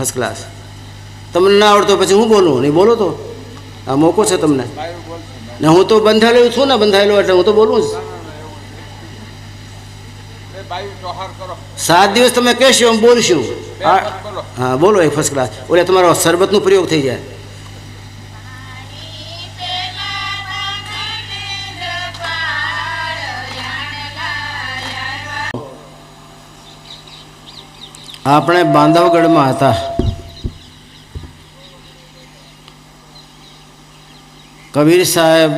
First class. તમને ના આવડતો પછી હું બોલું નહીં? બોલો તો, આ મોકો છે તમને. ને હું તો બંધાયેલો છું ને, બંધાયેલો એટલે હું તો બોલું જ. 7 દિવસ તમે કહેશો એમ બોલશું. હા બોલો એક ફર્સ્ટ ક્લાસ. ઓલે તમારો શરબતનો પ્રયોગ થઈ જાય. આપણે બાંધવગઢમાં હતા. કબીર સાહેબ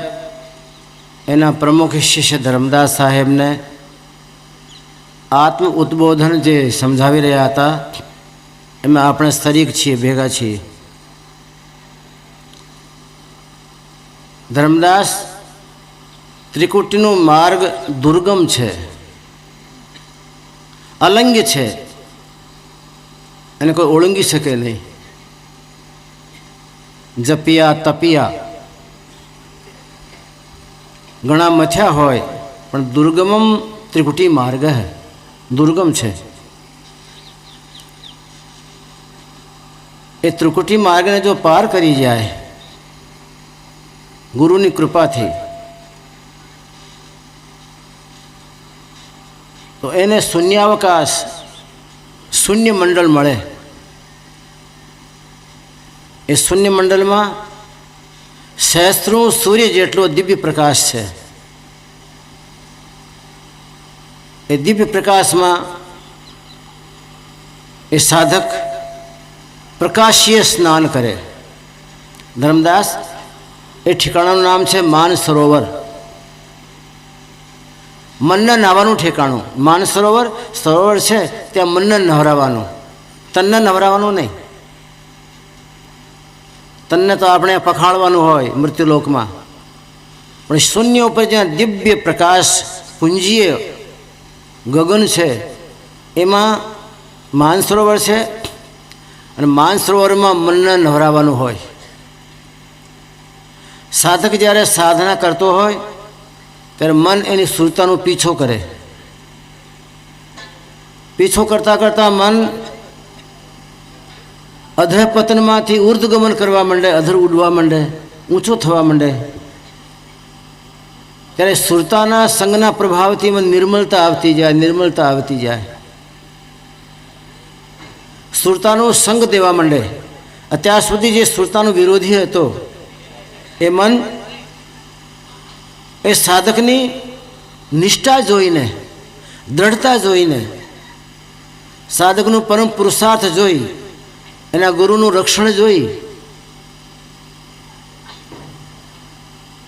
એના પ્રમુખ શિષ્ય ધર્મદાસ સાહેબને આત્મ ઉદ્બોધન જે સમજાવી રહ્યા હતા એમાં આપણે શરીક છીએ, ભેગા છીએ. ધર્મદાસ, ત્રિકુટીનો માર્ગ દુર્ગમ છે, અલંગ્ય છે, એને કોઈ ઓળંગી શકે નહીં. જપિયા તપિયા ઘણા મથ્યા હોય પણ દુર્ગમમ ત્રિકુટી માર્ગ હે, દુર્ગમ છે. એ ત્રિકુટી માર્ગને જો પાર કરી જાય ગુરુની કૃપાથી તો એને શૂન્યાવકાશ, શૂન્ય મંડળ મળે. એ શૂન્ય મંડળમાં સહસ્ત્રું સૂર્ય જેટલો દિવ્ય પ્રકાશ છે. એ દિવ્ય પ્રકાશમાં એ સાધક પ્રકાશીય સ્નાન કરે. ધર્મદાસ, એ ઠેકાણાનું નામ છે માન સરોવર. મનને નહાવાનું ઠેકાણું માન સરોવર. સરોવર છે ત્યાં મનને નવરાવાનું, તનને નવરાવાનું નહીં. તનને તો આપણે પખાળવાનું હોય મૃત્યુલોકમાં, પણ શૂન્ય ઉપર જ્યાં દિવ્ય પ્રકાશ પુંજીય ગગન છે એમાં માનસરોવર છે. અને માનસરોવરમાં મનને નવરાવાનું હોય. સાધક જ્યારે સાધના કરતો હોય ત્યારે મન એની સુરતાનો પીછો કરે. પીછો કરતાં કરતાં મન અધઃપતનમાંથી ઉર્ધગમન કરવા માંડે, અધર ઉડવા માંડે, ઊંચો થવા માંડે. ત્યારે સુરતાના સંગના પ્રભાવથી મને નિર્મલતા આવતી જાય, નિર્મલતા આવતી જાય. સુરતાનો સંગ દેવા માંડે. અત્યાર સુધી જે સુરતાનો વિરોધી હતો એ મન એ સાધકની નિષ્ઠા જોઈને, દ્રઢતા જોઈને, સાધકનું પરમ પુરુષાર્થ જોઈ, એના ગુરુનું રક્ષણ જોઈ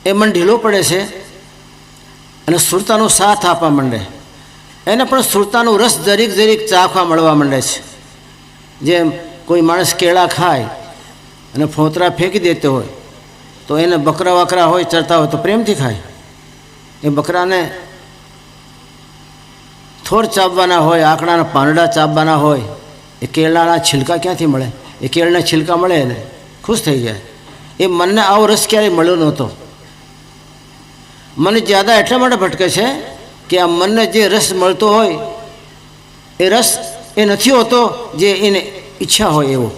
એ મન ઢીલો પડે છે અને સુરતાનો સાથ આપવા માંડે. એને પણ સુરતાનો રસ જરીક જરીક ચાખવા મળવા માંડે છે. જેમ કોઈ માણસ કેળા ખાય અને ફોતરા ફેંકી દેતો હોય તો એને બકરા વકરા હોય ચરતા હોય તો પ્રેમથી ખાય. એ બકરાને થોડ ચાવવાના હોય, આંકડાના પાંદડા ચાવવાના હોય, એ કેળાના છિલકા ક્યાંથી મળે? એ કેળના છિલકા મળે એને ખુશ થઈ જાય. એ મનને આવો રસ ક્યારેય મળ્યો નહોતો. મન જ્યાદા એટલા માટે ભટકે છે કે આ મનને જે રસ મળતો હોય એ રસ એ નથી હોતો જે એને ઈચ્છા હોય એવો.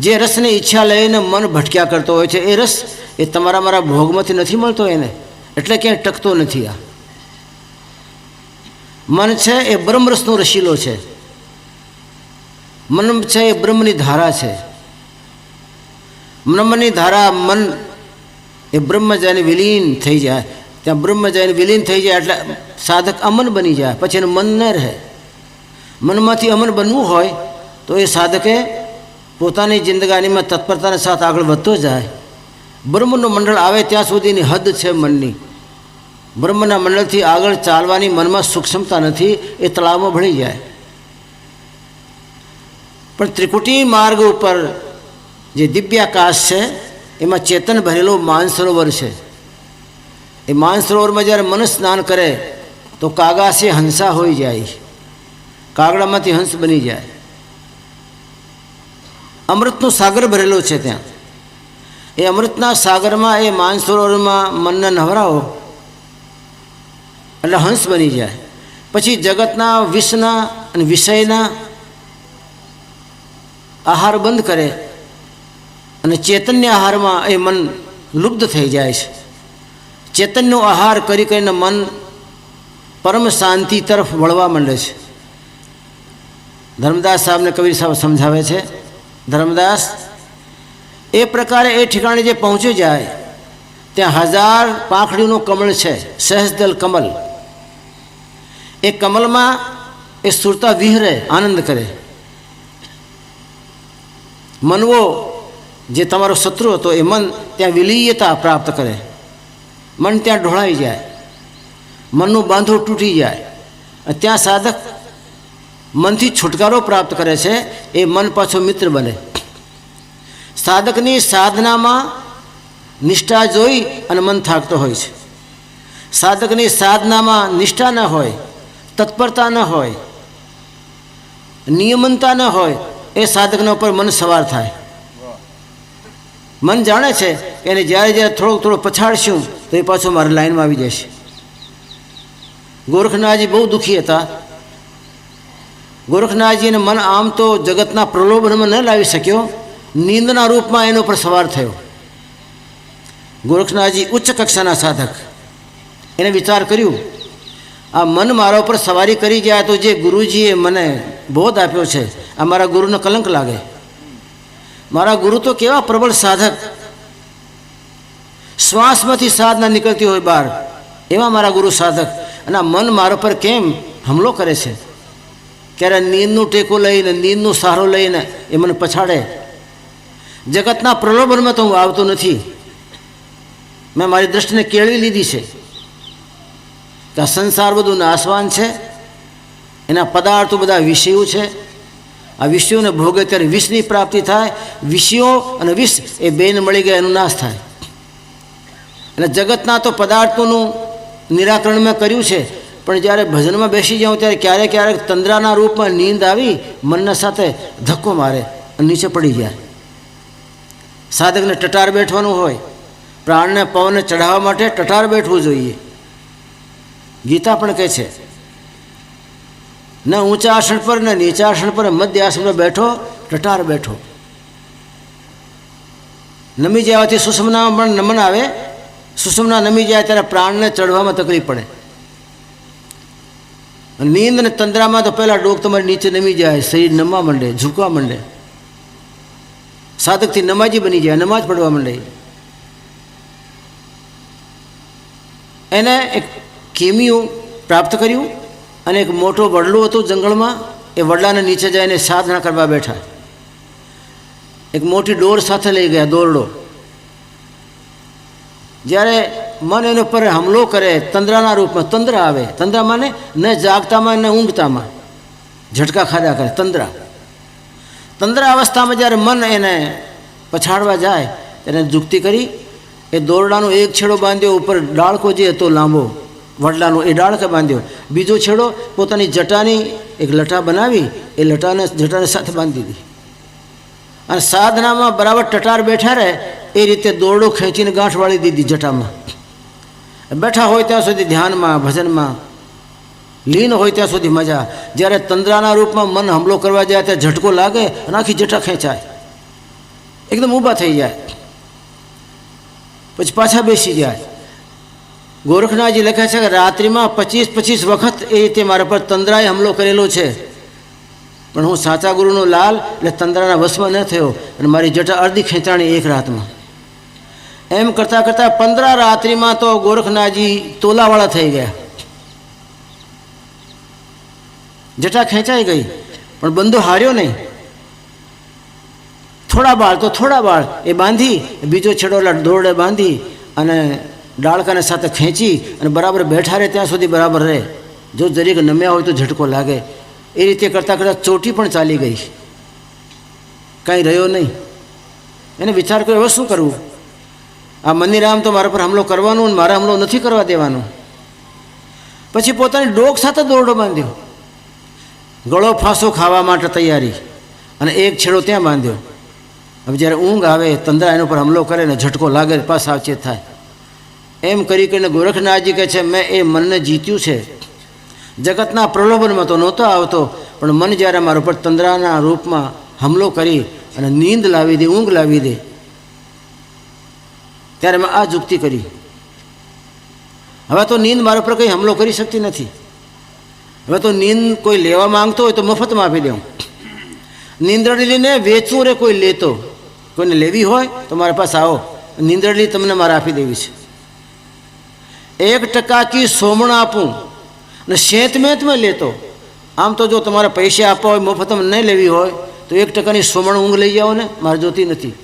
જે રસની ઈચ્છા લઈને મન ભટક્યા કરતો હોય છે એ રસ એ તમારા મારા ભોગમાંથી નથી મળતો એને, એટલે ક્યાંય ટકતો નથી. આ મન છે એ બ્રહ્મરસનો રસીલો છે. મન છે એ બ્રહ્મની ધારા છે. બ્રહ્મની ધારા મન એ બ્રહ્મ જઈને વિલીન થઈ જાય. ત્યાં બ્રહ્મ જઈને વિલીન થઈ જાય એટલે સાધક અમન બની જાય. પછી એનું મન ન રહે. મનમાંથી અમન બનવું હોય તો એ સાધકે પોતાની જિંદગાનીમાં તત્પરતાના સાથ આગળ વધતો જાય. બ્રહ્મનું મંડળ આવે ત્યાં સુધીની હદ છે મનની. બ્રહ્મના મંડળથી આગળ ચાલવાની મનમાં સૂક્ષ્મતા નથી, એ તળાવમાં ભળી જાય. પણ ત્રિકુટી માર્ગ ઉપર જે દિવ્યાકાશ છે એમાં ચેતન ભરેલો માનસરોવર છે. એ માનસરોવરમાં જ્યારે મન સ્નાન કરે તો કાગાસે હંસા હોઈ જાય, કાગડામાંથી હંસ બની જાય. અમૃતનો સાગર ભરેલો છે ત્યાં. એ અમૃતના સાગરમાં એ માનસરોવરમાં મનને નવરાવો એટલે હંસ બની જાય. પછી જગતના વિષના અને વિષયના આહાર બંધ કરે અને ચૈતન્ય આહારમાં એ મન લુપ્ત થઈ જાય છે. ચૈતન્યનો આહાર કરી કરીને મન પરમ શાંતિ તરફ વળવા માંડે છે. ધર્મદાસ સાહેબને કબીર સાહેબ સમજાવે છે, ધર્મદાસ એ પ્રકારે એ ઠેકાણે જે પહોંચી જાય ત્યાં 1000 પાંખડીનું કમળ છે, સહજદલ કમલ. એ કમલમાં એ સુરતા વિહરે, આનંદ કરે. મનવો જે તમારો શત્રુ હતો એ મન ત્યાં વિલીયતા પ્રાપ્ત કરે, મન ત્યાં ઢોળાઈ જાય, મનનું બાંધો તૂટી જાય. ત્યાં સાધક મનથી છુટકારો પ્રાપ્ત કરે છે, એ મન પાછો મિત્ર બને. સાધકની સાધનામાં નિષ્ઠા જોઈ અને મન થાકતો હોય છે. સાધકની સાધનામાં નિષ્ઠા ન હોય, તત્પરતા ન હોય, નિયમનતા ન હોય, એ સાધકના ઉપર મન સવાર થાય. મન જાણે છે કે એને જ્યારે જ્યારે થોડું પછાડશું તો એ પાછો મારી લાઈનમાં આવી જશે. ગોરખનાથજી બહુ દુઃખી હતા. ગોરખનાથજીને મન આમ તો જગતના પ્રલોભનમાં ન લાવી શક્યો, નીંદના રૂપમાં એના ઉપર સવાર થયો. ગોરખનાથજી ઉચ્ચ કક્ષાના સાધક, એને વિચાર કર્યું આ મન મારા ઉપર સવારી કરી જાય તો જે ગુરુજીએ મને બોધ આપ્યો છે આ મારા ગુરુને કલંક લાગે. મારા ગુરુ તો કેવા પ્રબળ સાધક, શ્વાસમાંથી સાધના નીકળતી હોય બહાર, એવા મારા ગુરુ સાધક, અને આ મન મારા પર કેમ હુમલો કરે છે? ક્યારે નીંદનું ટેકો લઈને, નીંદનું સહારો લઈને એ મને પછાડે. જગતના પ્રલોભનમાં તો હું આવતો નથી. મેં મારી દૃષ્ટિને કેળવી લીધી છે કે આ સંસાર બધું નાશવાન છે, એના પદાર્થો બધા વિષયો છે. આ વિષયોને ભોગે ત્યારે વિષની પ્રાપ્તિ થાય. વિષયો અને વિષ એ બેને મળી ગયા એનો નાશ થાય. અને જગતના તો પદાર્થોનું નિરાકરણ મેં કર્યું છે, પણ જ્યારે ભજનમાં બેસી જાઉં ત્યારે ક્યારેક ક્યારેક તંદ્રાના રૂપમાં નીંદ આવી મનના સાથે ધક્કો મારે અને નીચે પડી જાય. સાધકને ટટાર બેઠવાનું હોય, પ્રાણને પવનને ચઢાવવા માટે ટટાર બેઠવું જોઈએ. ગીતા પણ કહે છે ન ઊંચા આસન પર ને નીચા આસન પર, મધ્ય આસન પર બેઠો, ટટાર બેઠો. નમી જવાથી સુષુમ્નામાં પણ નમન આવે. સુષુમ્ના નમી જાય ત્યારે પ્રાણને ચઢવામાં તકલીફ પડે. નીંદ અને તંદ્રામાં તો પહેલાં ડોક તમારી નીચે નમી જાય, શરીર નમવા માંડે, ઝૂકવા માંડે. સાધકથી નમાજી બની જાય, નમાજ પડવા માંડે. એને એક કેમિયું પ્રાપ્ત કર્યું અને એક મોટો વડલું હતું જંગલમાં. એ વડલાને નીચે જઈને સાધના કરવા બેઠા. એક મોટી ડોર સાથે લઈ ગયા, દોરડો. જ્યારે મન એના પર હુમલો કરે તંદ્રાના રૂપમાં, તંદ્રા આવે. તંદ્રામાં ન જાગતામાં ન ઊંઘતામાં ઝટકા ખાધા કરે. તંદ્રા અવસ્થામાં જ્યારે મન એને પછાડવા જાય ત્યારે જુક્તિ કરી એ દોરડાનો એક છેડો બાંધ્યો, ઉપર ડાળકો જે હતો લાંબો વડલાનો એ ડાળકે બાંધ્યો. બીજો છેડો પોતાની જટાની એક લટા બનાવી એ જટાને સાથે બાંધી દીધી. અને સાધનામાં બરાબર ટટાર બેઠા રહે એ રીતે દોરડો ખેંચીને ગાંઠ વાળી દીધી જટામાં. બેઠા હોય ત્યાં સુધી ધ્યાનમાં, ભજનમાં લીન હોય ત્યાં સુધી મજા. જ્યારે તંદ્રાના રૂપમાં મન હુમલો કરવા જાય ત્યારે ઝટકો લાગે અને આખી જટા ખેંચાય, એકદમ ઊભા થઈ જાય, પછી પાછા બેસી જાય. ગોરખનાથજી લખે છે કે રાત્રિમાં 25 વખત એ રીતે મારા પર તંદ્રાએ હુમલો કરેલો છે, પણ હું સાચા ગુરુનો લાલ એટલે તંદ્રાના વશમાં ન થયો અને મારી જટા અડધી ખેંચાણી એક રાતમાં. એમ કરતાં કરતાં 15 રાત્રિમાં તો ગોરખનાથજી તોલાવાળા થઈ ગયા. જટા ખેંચાઈ ગઈ પણ બંધો હાર્યો નહીં. થોડા બાળ એ બાંધી, બીજો છેડો દોરડે બાંધી અને ડાળકાને સાથે ખેંચી અને બરાબર બેઠા રહે ત્યાં સુધી બરાબર રહે. જો જરીક નમ્યા હોય તો ઝટકો લાગે. એ રીતે કરતાં કરતાં ચોટી પણ ચાલી ગઈ, કાંઈ રહ્યો નહીં. એને વિચાર કર્યો હવે શું કરવું? આ મનીરામ તો મારા પર હુમલો કરવાનો અને મારા હુમલો નથી કરવા દેવાનો. પછી પોતાની ડોક સાથે દોરડો બાંધ્યો, ગળો ફાંસો ખાવા માટે તૈયારી, અને એક છેડો ત્યાં બાંધ્યો. હવે જ્યારે ઊંઘ આવે તંદ્રા એના પર હુમલો કરે ને ઝટકો લાગે પાસ સાવચેત થાય. એમ કરી કરીને ગોરખનાથજી કહે છે મેં એ મનને જીત્યું છે. જગતના પ્રલોભનમાં તો નહોતો આવતો, પણ મન જ્યારે મારા ઉપર તંદ્રાના રૂપમાં હુમલો કરી અને નીંદ લાવી દે, ઊંઘ લાવી દે. ત્યારે મેં આ યુક્તિ કરી. હવે તો નીંદ મારા પર કંઈ હુમલો કરી શકતી નથી. હવે તો નીંદ કોઈ લેવા માંગતો હોય તો મફતમાં આપી દઉં. નીંદરડીને વેચવું રે કોઈ લેતો, કોઈને લેવી હોય તો મારા પાસે આવો, નીંદરડી તમને મારે આપી દેવી છે. 1% કી સોમણ આપું ને શેત મેં લેતો. આમ તો જો તમારે પૈસા આપવા હોય, મફતમાં નહીં લેવી હોય તો 1%ની સોમણ ઊંઘ લઈ જાઓ ને, મારે જોતી નથી.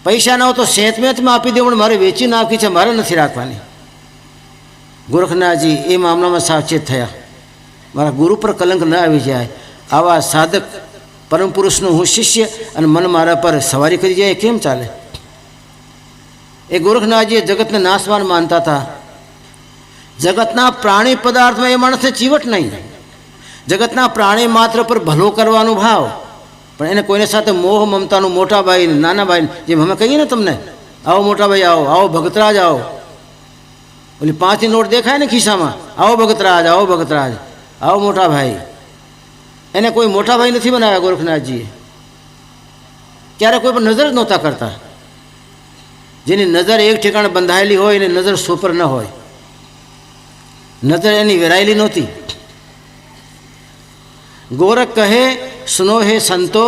પૈસા ના હોય તો શેત મેં આપી દેવું, પણ મારે વેચી નાખી છે, મારે નથી રાખવાની. ગોરખનાથજી એ મામલામાં સાવચેત થયા, મારા ગુરુ પર કલંક ન આવી જાય. આવા સાધક પરમ પુરુષનો હું શિષ્ય અને મન મારા પર સવારી કરી જાય, કેમ ચાલે? એ ગોરખનાથજી જગતને નાશવાન માનતા હતા. જગતના પ્રાણી પદાર્થમાં એ માણસને ચીવટ નહીં. જગતના પ્રાણી માત્ર પર ભલો કરવાનો ભાવ, પણ એને કોઈને સાથે મોહ મમતાનું, મોટા ભાઈ નાના ભાઈ, જેમ અમે કહીએ ને તમને, આવો મોટા ભાઈ, આવો આવો ભગતરાજ, આવો. ઓલી 5ની નોટ દેખાય ને ખિસ્સામાં, આવો ભગતરાજ, આવો ભગતરાજ, આવો મોટા ભાઈ. એને કોઈ મોટા ભાઈ નથી બનાવ્યા ગોરખનાથજીએ. ક્યારે કોઈ પર નજર નહોતા કરતા. જેની નજર એક ઠેકાણે બંધાયેલી હોય એને નજર સોપર ન હોય, નજર એની વેરાયેલી નહોતી. गोरख कहे सुनो हे संतो,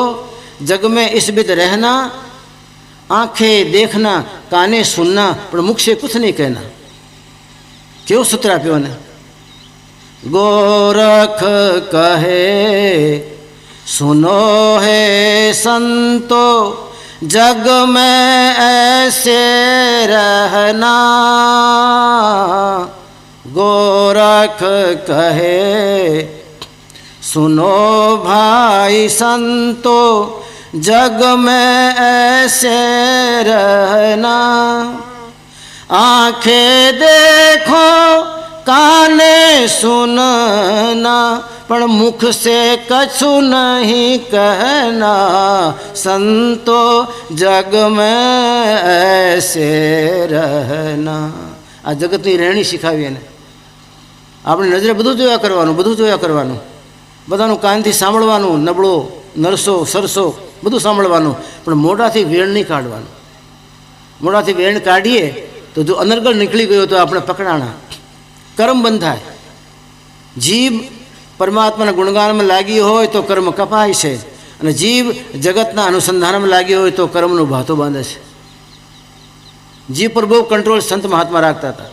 जग में इस बिद रहना, आंखें देखना काने सुनना पर मुख से कुछ नहीं कहना. क्यों सूत्र आप्यो ने? गोरख कहे सुनो हे संतो, जग में ऐसे रहना. गोरख कहे सुनो भाई संतो, जग में ऐसे रहना. आंखें देखो काने सुनना, पर मुख से कछु नहीं कहना. संतो जग में ऐसे रहना. आ जगतनी રહેણી શીખાવી એને. આપણે નજરે બધું જોયા કરવાનું, બધું જોયા કરવાનું, બધાનું કાનથી સાંભળવાનું, નબળો નરસો સરસો બધું સાંભળવાનું, પણ મોઢાથી વેણ નહીં કાઢવાનું. મોઢાથી વેણ કાઢીએ તો જો અનર્ગળ નીકળી ગયો તો આપણે પકડાણા, કર્મ બંધ થાય. જીભ પરમાત્માના ગુણગાનમાં લાગી હોય તો કર્મ કપાય છે, અને જીભ જગતના અનુસંધાનમાં લાગી હોય તો કર્મનું ભાતો બાંધે છે. જીભ પર બહુ કંટ્રોલ સંત મહાત્મા રાખતા હતા.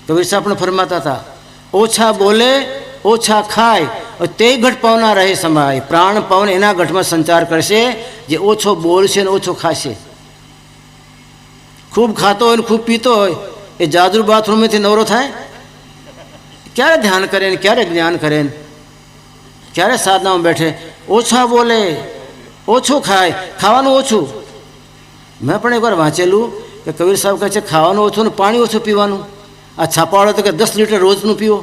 કબીર સાહેબ પણ ફરમાતા હતા, ઓછા બોલે ઓછા ખાય, તે ઘટ પવના રહે સમાય. પ્રાણ પવન એના ઘટમાં સંચાર કરશે જે ઓછો બોલશે ને ઓછો ખાશે. ખૂબ ખાતો હોય ને ખૂબ પીતો હોય, એ જાદુ બાથરૂમથી નવરો થાય? ક્યારે ધ્યાન કરે ને ક્યારે જ્ઞાન કરે ને ક્યારે સાધનામાં બેઠે? ઓછા બોલે, ઓછું ખાય, ખાવાનું ઓછું. મેં પણ એકવાર વાંચેલું કે કબીર સાહેબ કહે છે ખાવાનું ઓછું ને પાણી ઓછું પીવાનું. આ છાપાવાળો તો કે 10 લીટર રોજનું પીવો.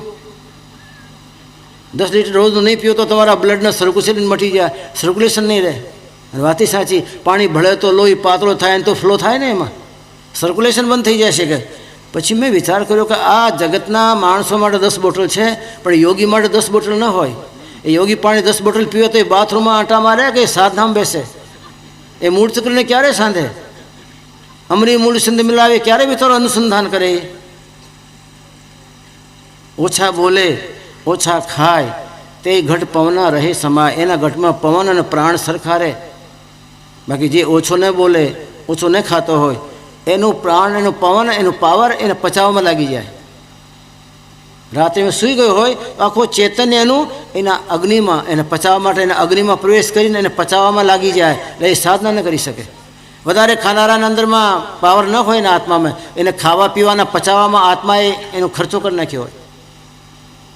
10 લીટર રોજનું નહીં પીવો તો તમારા બ્લડના સર્ક્યુલેશન મટી જાય, સર્ક્યુલેશન નહીં રહે. અને વાતી સાચી, પાણી ભળે તો લોહી પાતળો થાય ને તો ફ્લો થાય ને, એમાં સર્ક્યુલેશન બંધ થઈ જશે. કે પછી મેં વિચાર કર્યો કે આ જગતના માણસો માટે 10 બોટલ છે, પણ યોગી માટે 10 બોટલ ન હોય. એ યોગી પાણી 10 બોટલ પીવે તો એ બાથરૂમમાં આંટા મારે કે સાધનામાં બેસે? એ મૂળ ચક્રને ક્યારે સાંધે? અમરી મૂળ સિંધ મિલાવે ક્યારે બિચારો અનુસંધાન કરે? ઓછા બોલે ઓછા ખાય, તે ઘટ પવના રહે સમાય. એના ઘટમાં પવન અને પ્રાણ સરખા રહે. બાકી જે ઓછો ન બોલે, ઓછો ન ખાતો હોય, એનું પ્રાણ, એનું પવન, એનું પાવર એને પચાવવામાં લાગી જાય. રાત્રે સૂઈ ગયો હોય તો આખો ચૈતન્ય એનું એના અગ્નિમાં, એને પચાવવા માટે એના અગ્નિમાં પ્રવેશ કરીને એને પચાવવામાં લાગી જાય. એટલે એ સાધના ન કરી શકે. વધારે ખાનારાના અંદરમાં પાવર ન હોય ને આત્મામાં, એને ખાવા પીવાના પચાવવામાં આત્માએ એનો ખર્ચો કરી નાખ્યો હોય.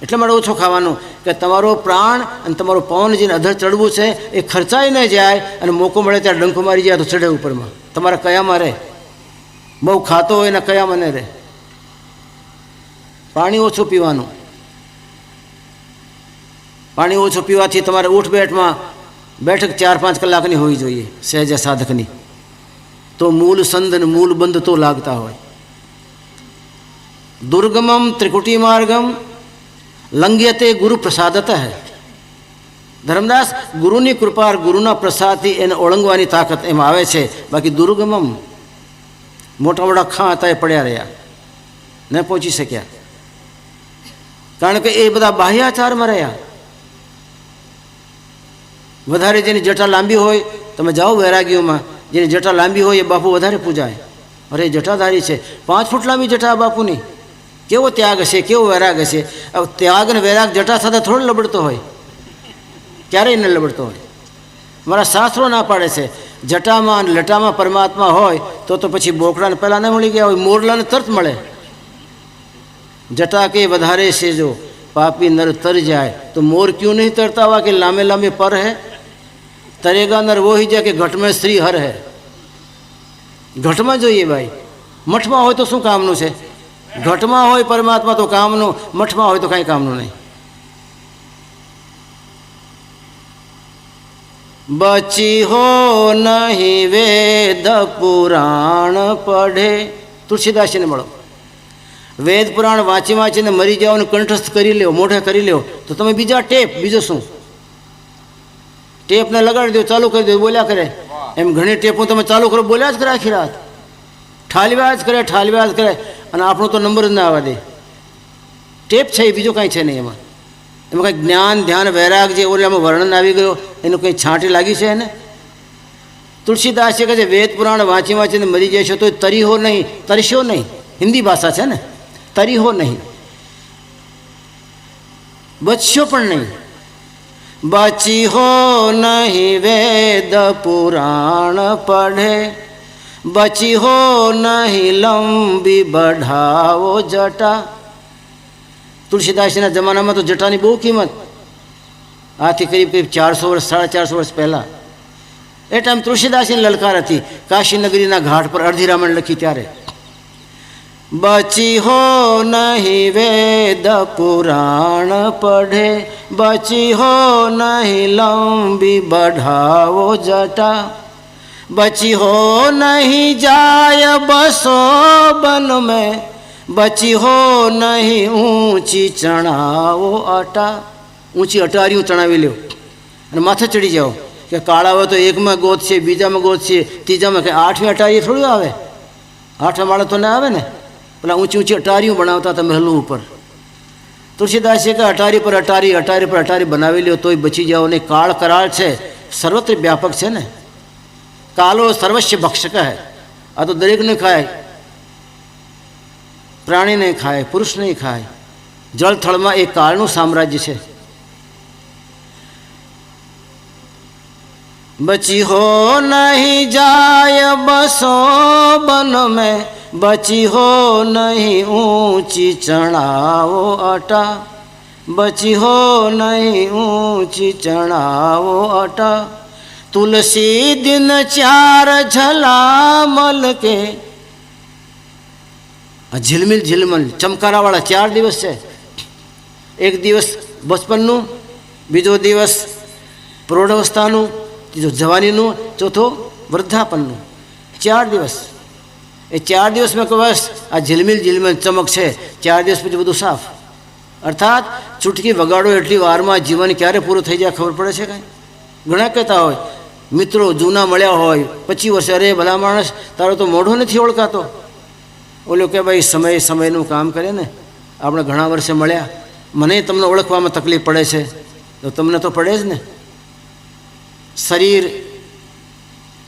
એટલા માટે ઓછો ખાવાનું કે તમારો પ્રાણ અને તમારો પવન જેને અધર ચડવું છે એ ખર્ચાઈ ન જાય, અને મોકો મળે ત્યારે ડંકો મારી જાય તો ચડે ઉપરમાં. તમારા કયામાં રહે. બહુ ખાતો હોય ને કયામાં ન રહે. પાણી ઓછું પીવાનું. પાણી ઓછું પીવાથી તમારે ઉઠ બેઠક 4-5 કલાકની હોવી જોઈએ સહેજ સાધકની, તો મૂળ સંદ અને મૂળ બંધ તો લાગતા હોય. દુર્ગમમ ત્રિકુટી માર્ગમ લંઘ્યતે ગુરુ પ્રસાદત હૈ. ધર્મદાસ ગુરુની કૃપા ગુરુના પ્રસાદથી એને ઓળંગવાની તાકાત એમાં આવે છે. બાકી દુર્ગમમ મોટા મોટા ખાં હતા એ પડ્યા રહ્યા, ન પહોંચી શક્યા, કારણ કે એ બધા બાહ્યાચારમાં રહ્યા. વધારે જેની જટા લાંબી હોય, તમે જાઓ વૈરાગીઓમાં, જેની જટા લાંબી હોય એ બાપુ વધારે પૂજાય. અરે જટાધારી છે, 5 ફૂટ લાંબી જટા બાપુની, કેવો ત્યાગ હશે, કેવો વૈરાગ હશે. ત્યાગ ને વૈરાગ જટા સાથે થોડો લબડતો હોય, ક્યારેય ન લબડતો હોય. મારા શાસ્ત્રો ના પાડે છે, જટામાં અને લટામાં પરમાત્મા હોય તો પછી બોકડાને પહેલાં ન મળી ગયા હોય, મોરલાને તરત મળે. જટા કે વધારે છે જો પાપી નર તર જાય તો મોર ક્यों नहीं तरता हुआ कि लामे लामे पर है, तरेगा नर वो ही जाए कि घट में श्री हर है. ઘટમાં જોઈએ ભાઈ, મઠમાં હોય તો શું કામનું છે? ઘટમાં હોય પરમાત્મા તો કામનું, મઠમાં હોય તો કાંઈ કામનું નહીં. બચી હો નહીં વેદ પુરાણ પઢે. તુલસીદાસજીને મળો, વેદ પુરાણ વાંચી વાંચીને મરી જાઓ અને કંઠસ્થ કરી લ્યો, મોઢે કરી લ્યો તો તમે બીજા ટેપ, બીજું શું? ટેપને લગાડી દો, ચાલુ કરી દો, બોલ્યા કરે. એમ ઘણી ટેપો તમે ચાલુ કરો, બોલ્યા જ કરે આખી રાત, ઠાલવ્યા જ કરે, અને આપણો તો નંબર જ ના આવવા દે. ટેપ છે એ બીજું કાંઈ છે નહીં. એમાં કંઈ જ્ઞાન ધ્યાન વૈરાગ જે ઓલામાં વર્ણન આવી ગયો એનું કંઈ છાંટી લાગી છે એને? તુલસીદાસ છે કે જે વેદ પુરાણ વાંચી વાંચીને મરી જાય છે તો તરીહો નહીં, તરસ્યો નહીં, હિન્દી ભાષા છે ને, તરીહો નહીં, બચશો પણ નહીં. બચી હો નહીં વેદ પુરાણ પઢે, બચી હો નહીં લંબી બઢાવો જટા. તુલસીદાસના જમાનામાં તો જટાની બહુ કિંમત, આથી કરીબ 400 વર્ષ 450 વર્ષ પહેલાં. એ ટાઈમ તુલસીદાસની લલકાર હતી. કાશી નગરીના ઘાટ પર અડધી રામાયણ લખી ત્યારે. બચી હો નહીં વેદ પુરાણ પઢે, બચી હો નહીં લંબી બઢાવો જટા, બચી હો નહીં જાય બસો બન મેં, બચી હો નહીં ઊંચી ચણાવો અટા. ઊંચી અટારીઓ ચણાવી લ્યો અને માથે ચડી જાઓ કે કાળા હોય તો એકમાં ગોત છે, બીજામાં ગોત છે, ત્રીજામાં કે 8મી અટારી થોડું આવે, 8મા માળા તો ના આવે ને. પેલા ઊંચી ઊંચી અટારીઓ બનાવતા હતા મહેલો ઉપર. તુલસીદાસ કે અટારી પર અટારી બનાવી લ્યો તોય બચી જાઓ નહીં. કાળ કરાળ છે, સર્વત્ર વ્યાપક છે ને. કાલો સર્વસ્ય ભક્ષક હે. આ તો દરેક નહીં ખાય, પ્રાણી નહીં ખાય, પુરુષ નહીં ખાય. જળ થળમાં એ કાળનું સામ્રાજ્ય છે. બચી હો નહીં જાય બસો બન મેં, બચી હો નહીં ઊંચી ચણાવો અટા, બચી હો નહીં ઊંચી ચણાવો અટા. તુલસી દિન 4 ઝલામલ કે. આ ઝિલમિલ ઝિલમલ ચમકારાવાળા 4 દિવસ છે. એક દિવસ બચપનનું, બીજો દિવસ પ્રૌઢાવસ્થાનું, ત્રીજો જવાનીનું, ચોથો વૃદ્ધાપનનું. 4 દિવસ. એ 4 દિવસમાં કે બસ આ ઝિલમિલ ઝિલમિલ ચમક છે. 4 દિવસ પછી બધું સાફ. અર્થાત ચૂટકી વગાડો એટલી વારમાં જીવન ક્યારે પૂરું થઈ જાય ખબર પડે છે કાંઈ? ઘણા કહેતા હોય મિત્રો જૂના મળ્યા હોય 25 વર્ષે, અરે ભલા માણસ તારો તો મોઢો નથી ઓળખાતો. ઓલો કે ભાઈ સમયનું કામ કરે ને. આપણે ઘણા વર્ષે મળ્યા, મને તમને ઓળખવામાં તકલીફ પડે છે તો તમને તો પડે જ ને. શરીર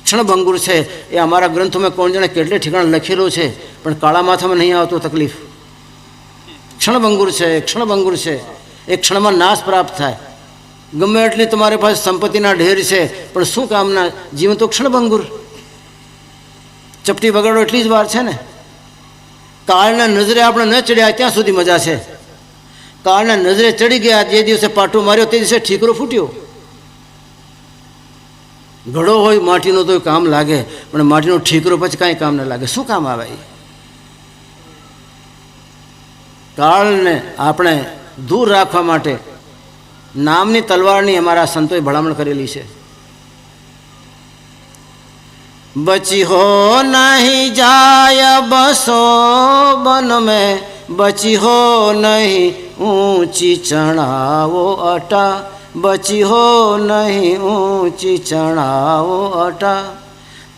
ક્ષણભંગુર છે એ અમારા ગ્રંથોમાં કોણ જાણે કેટલે ઠેકાણે લખેલું છે, પણ કાળા માથામાં નહીં આવતો તકલીફ. ક્ષણભંગુર છે, એક ક્ષણમાં નાશ પ્રાપ્ત થાય. ગમે એટલી તમારી પાસે સંપત્તિના ઢેર છે પણ શું કામના, જીવન તો ક્ષણભંગુર. ચપટી વગાડો એટલી જ વાર છે ને. કાળના નજરે આપણે ન ચડ્યા ત્યાં સુધી મજા છે. કાળના નજરે ચડી ગયા, જે દિવસે પાટો માર્યો તે દિવસે ઠીકરો ફૂટ્યો. ઘડો હોય માટીનો તો કામ લાગે, પણ માટીનો ઠીકરો પછી કાંઈ કામ ન લાગે. શું કામ આવે? કાળને આપણે દૂર રાખવા માટે નામની તલવારની અમારા સંતોએ ભલામણ કરેલી છે. બચી હો નહીં જાય બસો બન મેં, બચી હો નહીં ઊંચી ચણાવો અટા, बची हो नहीं ऊंची चढ़ाओ अटा।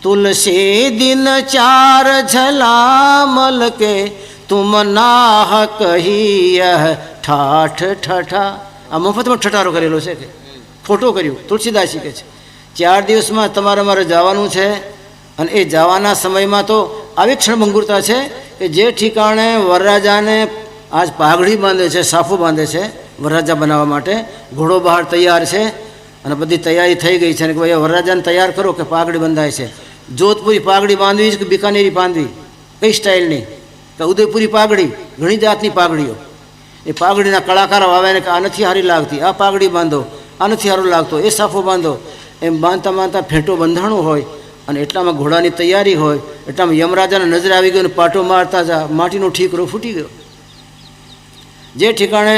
तुलसी दिन चार झलामल के तुम नाह कही यह ठाठ ठठा। आ मफतમાં ઠઠારો કરેલો છે કે ખોટો કર્યું તુલસીદાસી કે છે 4 દિવસમાં તમારે મારે જવાનું છે અને એ જવાના સમયમાં તો આવી ક્ષણભંગુરતા છે કે જે ઠીકાણે વરરાજાને આજ પાઘડી બાંધે છે, સાફો બાંધે છે વરરાજા બનાવવા માટે, ઘોડો બહાર તૈયાર છે અને બધી તૈયારી થઈ ગઈ છે ને કે ભાઈ વરરાજાને તૈયાર કરો કે પાઘડી બંધાય છે. જોધપુરી પાઘડી બાંધવી છે કે બિકાનેરી બાંધવી, કઈ સ્ટાઇલની, કે ઉદયપુરી પાઘડી, ઘણી જાતની પાઘડીઓ. એ પાઘડીના કલાકારો આવે ને કે આ નથી સારી લાગતી, આ પાઘડી બાંધો, આ નથી સારું લાગતો, એ સાફો બાંધો. એમ બાંધતા બાંધતા ફેંટો બંધાણું હોય અને એટલામાં ઘોડાની તૈયારી હોય, એટલામાં યમરાજાને નજર આવી ગયો ને પાટો મારતા જા માટીનો ઠીકરો ફૂટી ગયો. જે ઠેકાણે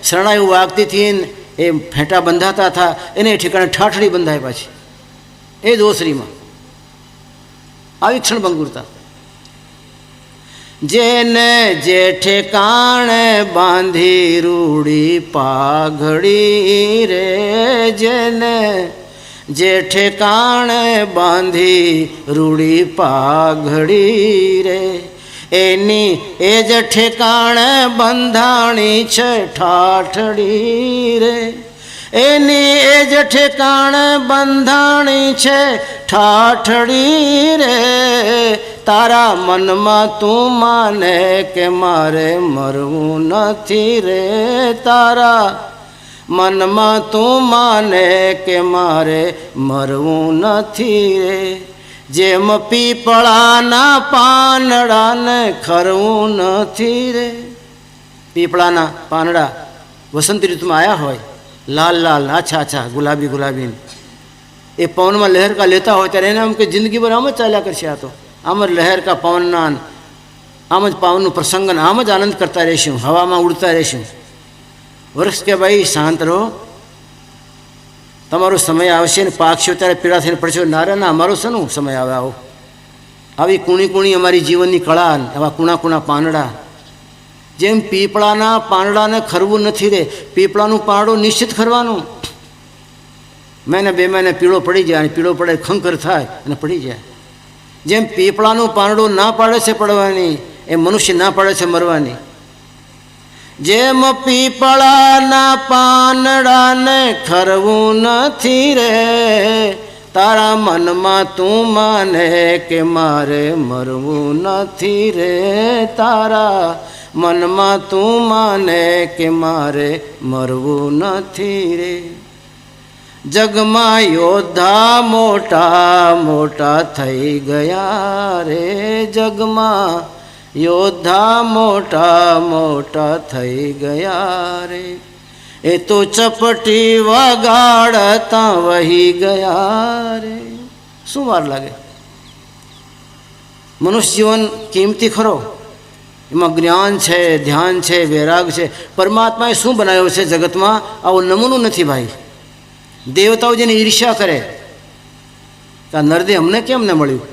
શરણાઈઓ વાગતી હતી એ ફેંટા બંધાતા હતા એને ઠેકાણે ઠાઠડી બંધાય પાછી એ જ ઓસરીમાં. આવી ક્ષણભંગુરતા. જેને જે ઠેકાણે બાંધી રૂડી પાઘડી રે, જેને જે ઠેકાણે બાંધી રૂડી પાઘડી રે, એની એ જ ઠેકાણે બંધાણી છે ઠાઠડી રે, એની એ જ ઠેકાણે બંધાણી છે ઠાઠડી રે. તારા મનમાં તું માને કે મારે મરવું નથી રે, તારા મનમાં તું માને કે મારે મરવું નથી રે. જેમ પીપળાના પાંદડાને ખરવું નથી રે. પીપળાના પાંદડા વસંત ઋતુમાં આવ્યા હોય, લાલ લાલ આછા આછા ગુલાબી ગુલાબી, એ પવનમાં લહેરકા લેતા હોય ત્યારે એને આમ કે જિંદગીભર આમ જ ચાલ્યા કરશે, આ તો આમ જ લહેરકા પવનના આમ જ પાવનનું પ્રસંગન આમ જ આનંદ કરતા રહીશું, હવામાં ઉડતા રહીશું. વૃક્ષ કે ભાઈ શાંત રહો, તમારો સમય આવશે ને પાકશો ત્યારે પીડા થઈને પડશો. નારે ના, અમારો શાનો સમય આવે આવો? આવી કૂણી કૂણી અમારી જીવનની કળા, આવા કૂણા કૂણા પાંદડા. જેમ પીપળાના પાંદડાને ખરવું નથી રે, પીપળાનું પાંદડું નિશ્ચિત ખરવાનું. મહિને 2 મહિને પીળો પડી જાય અને પીળો પડે ખંખર થાય અને પડી જાય. જેમ પીપળાનું પાંદડું ના પાડે છે પડવાની, એ મનુષ્ય ના પાડે છે મરવાની. જેમ પીપળાના પાંદડાને ખરવું નથી રે, તારા મનમાં તું માને કે મારે મરવું નથી રે, તારા મનમાં તું માને કે મારે મરવું નથી રે. જગમાં યોદ્ધા મોટા મોટા થઈ ગયા રે, જગમાં યોદ્ધા મોટા મોટા થઈ ગયા રે. એ તો ચપટી વગાડતા વહી ગયા રે. શું વાર લાગે? મનુષ્ય જીવન કિંમતી ખરો, એમાં જ્ઞાન છે, ધ્યાન છે, વૈરાગ છે. પરમાત્માએ શું બનાવ્યો છે જગતમાં? આવું નમૂનું નથી ભાઈ. દેવતાઓ જેને ઈર્ષ્યા કરે કે આ નરદે અમને કેમ ન મળ્યું,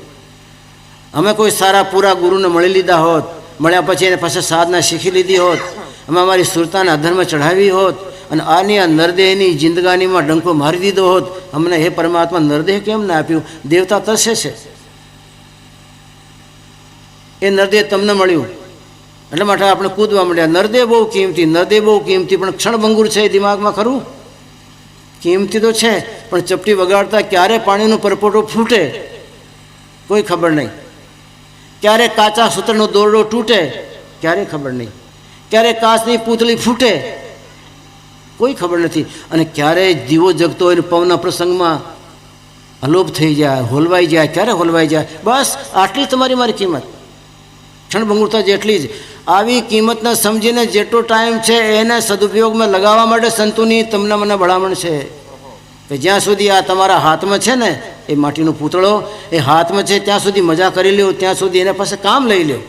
અમે કોઈ સારા પૂરા ગુરુને મળી લીધા હોત, મળ્યા પછી એને પાસે સાધના શીખી લીધી હોત, અમે અમારી સુરતાને અધર્મ ચઢાવી હોત અને આની આ નરદેહની જિંદગાનીમાં ડંકો મારી દીધો હોત, અમને હે પરમાત્મા નરદેહ કેમ ના આપ્યું? દેવતા તરસે છે. એ નરદેહ તમને મળ્યું એટલા માટે આપણે કૂદવા માંડ્યા. નરદેહ બહુ કિંમતી, નરદેહ બહુ કિંમતી, પણ ક્ષણભંગુર છે એ દિમાગમાં ખરું. કિંમતી તો છે પણ ચપટી વગાડતા ક્યારે પાણીનો પરપોટો ફૂટે કોઈ ખબર નહીં, ક્યારે કાચા સૂત્રનો દોરડો તૂટે ક્યારે ખબર નહીં, ક્યારે કાચની પૂતળી ફૂટે કોઈ ખબર નથી, અને ક્યારે દીવો જગતો હોય પવનના પ્રસંગમાં અલોપ થઈ જાય, હોલવાઈ જાય, ક્યારે હોલવાઈ જાય. બસ આટલી તમારી મારી કિંમત, ક્ષણભંગુરતા જેટલી જ. આવી કિંમતને સમજીને જેટલો ટાઈમ છે એને સદુપયોગમાં લગાવવા માટે સંતોની તમને મને ભલામણ છે કે જ્યાં સુધી આ તમારા હાથમાં છે ને એ માટીનો પૂતળો એ હાથમાં છે ત્યાં સુધી મજા કરી લ્યો, ત્યાં સુધી એના પાસે કામ લઈ લ્યો.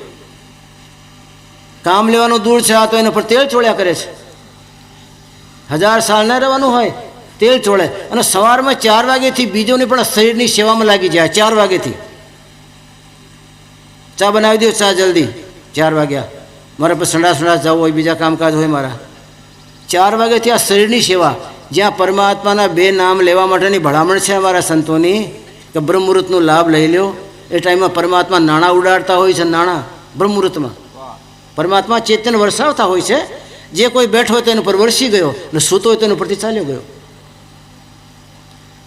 કામ લેવાનું દૂર છે, આ તો એના પર તેલ ચોળ્યા કરે છે. 1000 સાલ ના રહેવાનું હોય તેલ ચોળે, અને સવારમાં 4 વાગ્યાથી બીજોની પણ શરીરની સેવામાં લાગી જાય. 4 વાગ્યાથી ચા બનાવી દો, ચા જલ્દી 4 વાગ્યા, મારે પછી સંડાસ જવું હોય, બીજા કામકાજ હોય મારા. 4 વાગ્યાથી આ શરીરની સેવા, જ્યાં પરમાત્માના બે નામ લેવા માટેની ભલામણ છે અમારા સંતોની કે બ્રહ્મમુહૂર્તનો લાભ લઈ લો. એ ટાઈમમાં પરમાત્મા નાણાં ઉડાડતા હોય છે. નાણાં બ્રહ્મમુહૂર્તમાં પરમાત્મા ચેતન વરસાવતા હોય છે. જે કોઈ બેઠો હોય તેના પર વરસી ગયો અને સૂતો હોય તેના પરથી ચાલ્યો ગયો.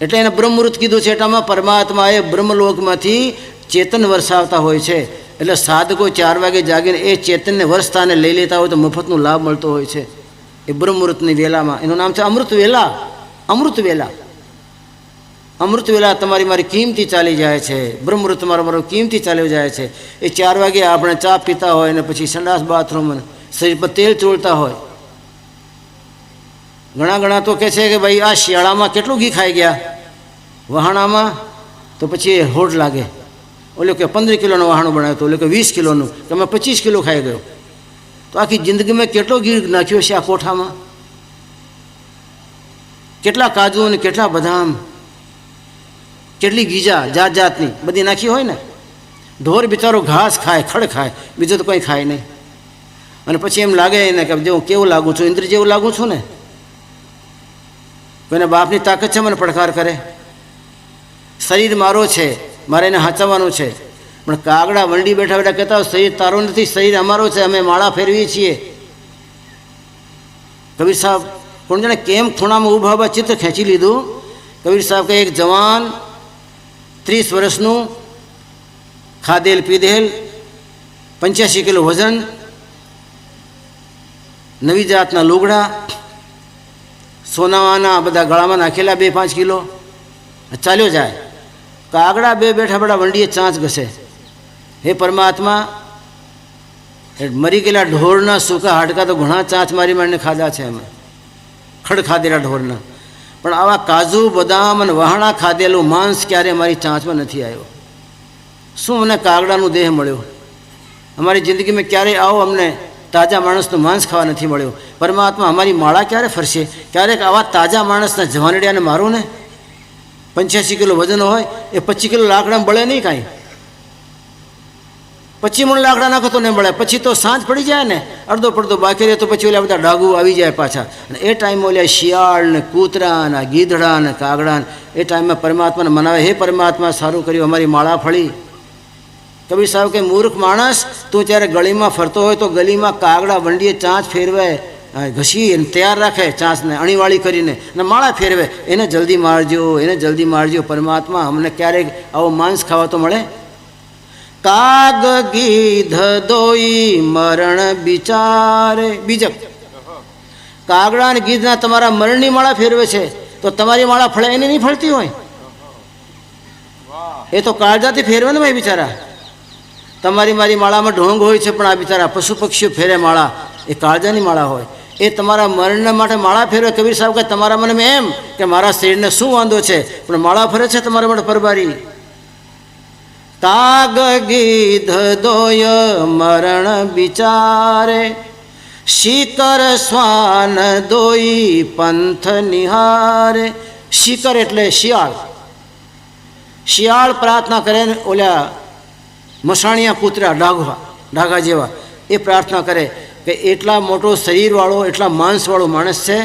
એટલે એને બ્રહ્મમુહૂર્ત કીધું છે. એટલામાં પરમાત્માએ બ્રહ્મલોકમાંથી ચેતન વરસાવતા હોય છે. એટલે સાધકો 4 વાગે જાગીને એ ચેતનને વરસતાને લઈ લેતા હોય તો મફતનો લાભ મળતો હોય છે એ બ્રહ્મમુહૂર્તની વેલામાં. એનું નામ છે અમૃત વેલા. અમૃત વેલા, અમૃત વેલા તમારી મારી કિંમતી ચાલી જાય છે. બ્રહ્મમુહૂર્ત મારો કિંમતી ચાલ્યો જાય છે. એ 4 વાગે આપણે ચા પીતા હોય અને પછી સંડાસ બાથરૂમ શરીર પર તેલ ચોળતા હોય. ઘણા તો કહે છે કે ભાઈ આ શિયાળામાં કેટલું ઘી ખાઈ ગયા વહાણામાં, તો પછી એ હોડ લાગે. ઓલો કે 15 કિલોનું વહાણું બનાવ્યું તો ઓલો કે 20 કિલોનું, કે મેં 25 કિલો ખાઈ ગયો. તો આખી જિંદગીમાં કેટલો ઘી નાખ્યો છે આ કોઠામાં, કેટલા કાજુ અને કેટલા બદામ, કેટલી ગીજા જાત જાતની બધી નાખી હોય ને. ઢોર બિચારો ઘાસ ખાય, ખડ ખાય, બીજું તો કંઈ ખાય નહીં. અને પછી એમ લાગે એને કે જો કેવું લાગું છું, ઇન્દ્ર જેવું લાગું છું ને. કોઈને બાપની તાકાત છે મને પડકાર કરે. શરીર મારો છે, મારે એને હાચવવાનું છે. પણ કાગડા વંડી બેઠા બેઠા કહેતા હોય શરીર તારો નથી, શરીર અમારો છે, અમે માળા ફેરવીએ છીએ. કબીર સાહેબ કોણ જાણે કેમ ખૂણામાં ઊભા ઊભા ચિત્ર ખેંચી લીધું. કબીર સાહેબ કે એક જવાન 30 વર્ષનું, ખાધેલ પીધેલ, 85 કિલો વજન, નવી જાતના લુગડા, સોનાના બધા ગળામાં નાખેલા 2-5 કિલો, ચાલ્યો જાય. કાગડા બે બેઠા બેઠા વંડીએ ચાંચ ઘસે. હે પરમાત્મા, મરી ગયેલા ઢોરના સૂકા હાડકા તો ઘણા ચાંચ મારી મારીને ખાધા છે અમે, ખડ ખાધેલા ઢોરના. પણ આવા કાજુ બદામ અને વહાણા ખાધેલું માંસ ક્યારે મારી ચાંચમાં નથી આવ્યો. શું મને કાગડાનું દેહ મળ્યો? અમારી જિંદગીમાં ક્યારેય આવો અમને તાજા માણસનું માંસ ખાવા નથી મળ્યું. પરમાત્મા અમારી માળા ક્યારે ફરશે? ક્યારેક આવા તાજા માણસના જવાનડિયાને મારું ને. 85 કિલો વજન હોય એ 25 કિલો લાકડા બળે નહીં કાંઈ. 25 મણ લાકડા નાખો તો નહીં બળે. પછી તો સાંજ પડી જાય ને, અડધો પડધો બાકી રહે તો પછી ઓલા બધા ડાઘુ આવી જાય પાછા. અને એ ટાઈમમાં ઓલા શિયાળ ને કૂતરા ને ગીધડા ને કાગડા એ ટાઈમમાં પરમાત્માને મનાવે. હે પરમાત્મા સારું કર્યું અમારી માળા ફળી. કબીર સાહેબ કે મૂર્ખ માણસ, તું જ્યારે ગળીમાં ફરતો હોય તો ગલીમાં કાગડા વંડીએ ચાંચ ફેરવે, ઘસી એને તૈયાર રાખે, ચાંચને અણીવાળી કરીને અને માળા ફેરવે. એને જલ્દી મારજો, એને જલ્દી મારજો. પરમાત્મા અમને ક્યારેક આવો માંસ ખાવા તો મળે. કાગ ગીધ દોઈ મરણ બિચારે. બીજક કાગડા અને ગીધના તમારા મરણની માળા ફેરવે છે તો તમારી માળા ફળે એને નહીં ફળતી હોય? એ તો કાળજાથી ફેરવે ને ભાઈ બિચારા. તમારી મારી માળામાં ઢોંગ હોય છે, પણ આ બિચારા પશુ પક્ષીઓ ફેરે માળા, એ કાળજાની માળા હોય. એ તમારા મરણના માટે માળા ફેરવે. કબીર સાહેબ કે તમારા મને એમ કે મારા શરીરને શું વાંધો છે, પણ માળા ફરે છે તમારા માટે પરબારી. કાગ ગીધ દોય મરણ બિચારે, શિકર શ્વાન દોઈ પંથ નિહારે. શિકર એટલે શિયાળ. શિયાળ પ્રાર્થના કરે ને ઓલા મસાણિયા કૂતરા ડાઘા જેવા એ પ્રાર્થના કરે કે એટલા મોટો શરીરવાળો, એટલા માંસવાળો માણસ છે,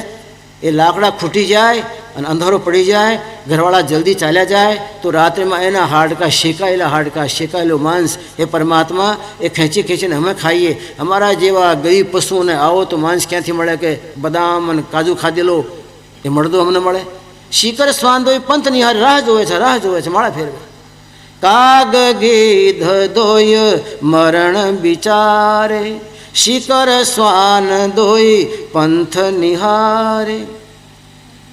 એ લાકડા ખૂટી જાય અને અંધારો પડી જાય, ઘરવાળા જલ્દી ચાલ્યા જાય તો રાત્રેમાં એના હાડકા શેકાયેલા હાડકા, શેકાયેલું માંસ એ પરમાત્મા એ ખેંચીને અમે ખાઈએ. અમારા જેવા ગરીબ પશુઓને આવો તો માંસ ક્યાંથી મળે કે બદામ અને કાજુ ખાધેલો એ મળદો અમને મળે. શિકર શ્વાન દોઈ પંથ નિહાર, રાહ જોવે છે માળા ફેરવે. કાગ ગીધ દોય મરણ બિચારે, શિકર શ્વાન દોઈ પંથ નિહારે.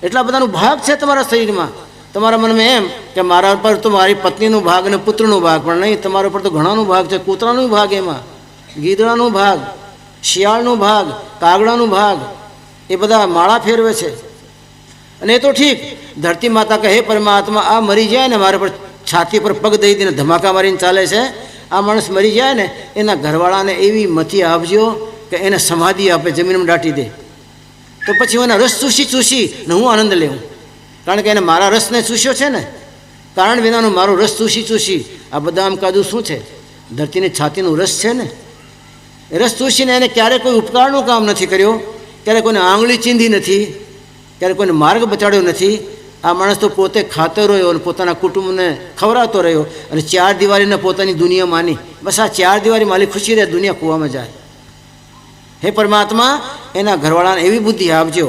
એટલા બધાનું ભાગ છે તમારા શરીરમાં. તમારા મનમાં એમ કે મારા પર તો મારી પત્નીનું ભાગ અને પુત્રનું ભાગ, પણ નહીં, તમારા ઉપર તો ઘણાનું ભાગ છે. કૂતરાનું ભાગ, એમાં ગીધડાનું ભાગ, શિયાળનું ભાગ, કાગડાનું ભાગ, એ બધા માળા ફેરવે છે. અને એ તો ઠીક, ધરતી માતા કહે હે પરમાત્મા આ મરી જાય ને મારા પર છાતી પર પગ દઈ દઈને ધમાકા મારીને ચાલે છે, આ માણસ મરી જાય ને એના ઘરવાળાને એવી મતી આપજો કે એને સમાધિ આપે, જમીનમાં દાટી દે. તો પછી હું એના રસ ચૂસી ને હું આનંદ લેવું. કારણ કે એને મારા રસને ચૂસ્યો છે ને, કારણ વિનાનું મારો રસ ચૂસી આ બદામ કાજુ શું છે? ધરતીની છાતીનું રસ છે ને. એ રસ ચૂસીને એને ક્યારેય કોઈ ઉપકારનું કામ નથી કર્યો, ક્યારેય કોઈને આંગળી ચીંધી નથી, ક્યારે કોઈને માર્ગ બચાડ્યો નથી. આ માણસ તો પોતે ખાતો રહ્યો અને પોતાના કુટુંબને ખવડાવતો રહ્યો અને 4 દિવાળીને પોતાની દુનિયા માની. બસ આ 4 દિવાળી માલી ખુશી રહે, દુનિયા કૂવામાં જાય. હે પરમાત્મા, એના ઘરવાળાને એવી બુદ્ધિ આપજો.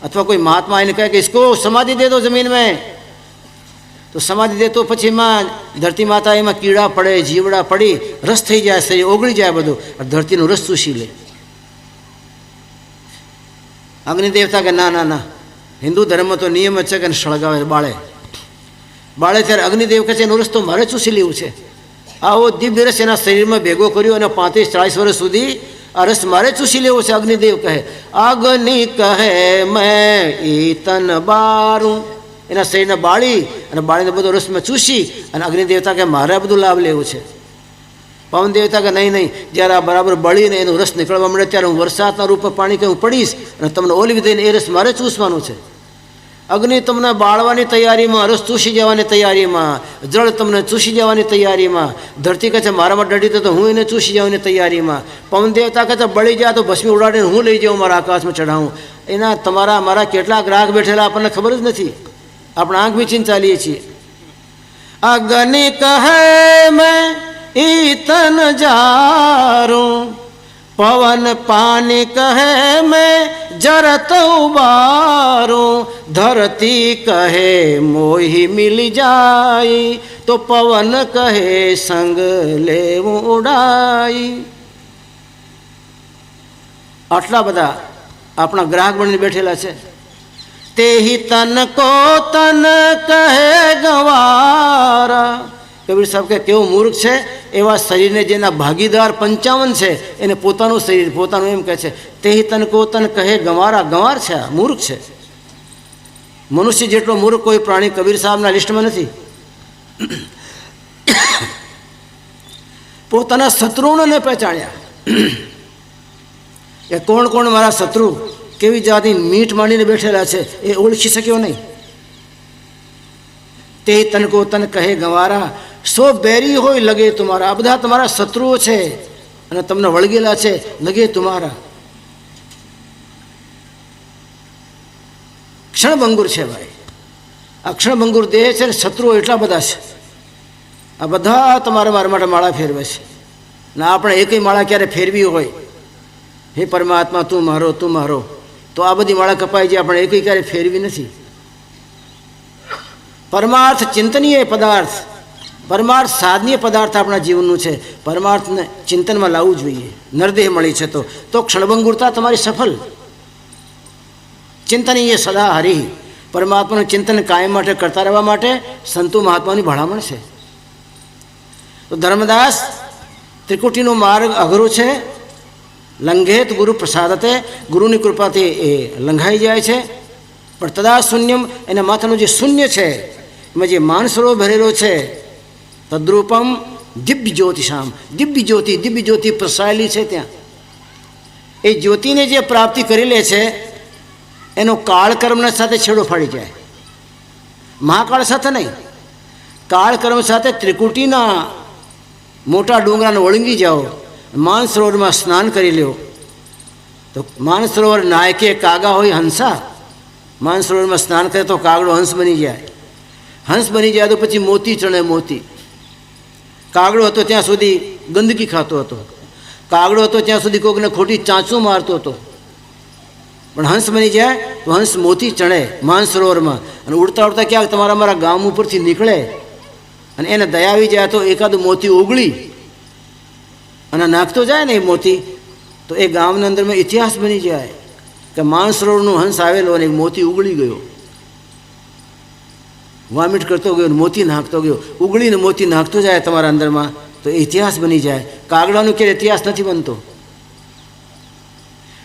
અથવા કોઈ મહાત્મા એને કહે કે इसको સમાધિ દે દો જમીન મેં, તો સમાધિ દે તો પછી એમાં ધરતી માતા એમાં કીડા પડે, જીવડા પડી, રસ થઈ જાય, શરીર ઓગળી જાય બધું, ધરતીનો રસ ચૂસી લે. અગ્નિદેવતા કે ના ના ના, હિન્દુ ધર્મમાં તો નિયમ જ છે કે સળગાવે બાળે ત્યારે અગ્નિદેવ કહે છે એનો રસ તો મારે ચૂસી લેવું છે. આવો દિવ્ય રસ એના શરીરમાં ભેગો કર્યો અને 35-40 વર્ષ સુધી આ રસ મારે ચૂસી લેવો છે. અગ્નિદેવ કહે, અગ્નિ કહે મેં ઈતન બારું, એના શરીરને બાળી અને બાળીને બધો રસમાં ચૂસી અને અગ્નિદેવતા કે મારે બધું લાભ લેવો છે. પવન દેવતા કે નહીં નહીં, જ્યારે આ બરાબર બળીને એનો રસ નીકળવા મળે ત્યારે હું વરસાદના રૂપમાં પાણી કે હું પડીશ અને તમને ઓલવી દઈને એ રસ મારે ચૂસવાનો છે. અગ્નિ તમને બાળવાની તૈયારીમાં, રસ ચૂસી જવાની તૈયારીમાં, જળ તમને ચૂસી જવાની તૈયારીમાં, ધરતી કહે છે મારામાં ડડી તો હું એને ચૂસી જવાની તૈયારીમાં, પવન દેવતા કહે છે બળી જાય તો ભસ્મી ઉડાડીને હું લઈ જાઉં, મારા આકાશમાં ચઢાવું. એના તમારા મારા કેટલા ગ્રાહક બેઠેલા આપણને ખબર જ નથી, આપણે આંખ મીચીને ચાલીએ છીએ. અગ્નિ કહે મેં ઈતન જારું, પવન પાની કહે મેં જરત ઉબારું, ધરતી કહે મોહી મિલી જાય, તો પવન કહે સંગ લેવું ઉડાઈ. આટલા બધા આપણા ગ્રાહક બનીને બેઠેલા છે. તે હી તન કો તન કહે ગવારા. કબીર સાહેબ કે કેવું મૂર્ખ છે એવા શરીરને જેના ભાગીદાર 55 છે એને પોતાનું શરીર પોતાનું એમ કહે છે. તે હી તન કો તન કહે ગંવારા. ગંવાર છે, આ મૂર્ખ છે. મનુષ્ય જેટલો મૂર્ખ કોઈ પ્રાણી કબીર સાહેબના લિસ્ટમાં નથી. પોતાના શત્રુઓને પહેચાણ્યા એ કોણ કોણ મારા શત્રુ, કેવી જાતની મીઠ માંડીને બેઠેલા છે એ ઓળખી શક્યો નહીં. તે તન કો તન કહે ગંવારા, સો બેરી હોય લગે તુમારા. આ બધા તમારા શત્રુઓ છે અને તમને વળગેલા છે, લગે તુમારા. ક્ષણભંગુર છે ભાઈ, આ ક્ષણભંગુર દેહ છે ને શત્રુઓ એટલા બધા છે. આ બધા તમારા મારા માટે માળા ફેરવે છે ને આપણે એકય માળા ક્યારે ફેરવી હોય, હે પરમાત્મા તું મારો તું મારો, તો આ બધી માળા કપાઈ જાય, આપણે એકય ક્યારે ફેરવી નથી. પરમાર્થ ચિંતનીય પદાર્થ, પરમાર્થ સાધનીય પદાર્થ આપણા જીવનનું છે. પરમાર્થને ચિંતનમાં લાવવું જોઈએ. નરદેહ મળી છે તો ક્ષણભંગુરતા તમારી સફળ. ચિંતનીય સદા હરિ, પરમાત્માનું ચિંતન કાયમ માટે કરતા રહેવા માટે સંતો મહાત્માની ભલામણ છે. તો ધર્મદાસ ત્રિકુટીનો માર્ગ અઘરો છે. લંઘેત ગુરુ પ્રસાદતે, ગુરુની કૃપાથી એ લંઘાઈ જાય છે. પણ તદા શૂન્યમ, એના માથાનું જે શૂન્ય છે એમાં જે માનસરો ભરેલો છે, તદ્રૂપમ દિવ્ય જ્યોતિષામ. દિવ્ય જ્યોતિ પ્રસરાયેલી છે ત્યાં. એ જ્યોતિને જે પ્રાપ્તિ કરી લે છે એનો કાળકર્મના સાથે છેડો ફાડી જાય. મહાકાળ સાથે નહીં, કાળકર્મ સાથે ત્રિકુટીના મોટા ડુંગરાને ઓળંગી જાઓ, માનસરોવરમાં સ્નાન કરી લ્યો. તો માનસરોવર નાયકે કાગા હોય હંસા, માનસરોવરમાં સ્નાન કરે તો કાગડો હંસ બની જાય. હંસ બની જાય તો પછી મોતી ચણે મોતી. કાગડો હતો ત્યાં સુધી ગંદકી ખાતો હતો, કાગડો હતો ત્યાં સુધી કોઈકને ખોટી ચાંચું મારતો હતો. પણ હંસ બની જાય તો હંસ મોતી ચણે માનસરોવરમાં, અને ઉડતા ઉડતા ક્યાંક તમારા મારા ગામ ઉપરથી નીકળે અને એને દયા આવી જાય તો એકાદું મોતી ઓગળી અને નાખતો જાય ને એ મોતી, તો એ ગામના અંદરમાં ઇતિહાસ બની જાય કે માનસરોવરનું હંસ આવેલો અને મોતી ઉગળી ગયો, વોમિટ કરતો ગયો, મોતી નાખતો ગયો, ઉગળીને મોતી નાખતો જાય તમારા અંદરમાં, તો એ ઇતિહાસ બની જાય. કાગડાનો ક્યારે ઇતિહાસ નથી બનતો.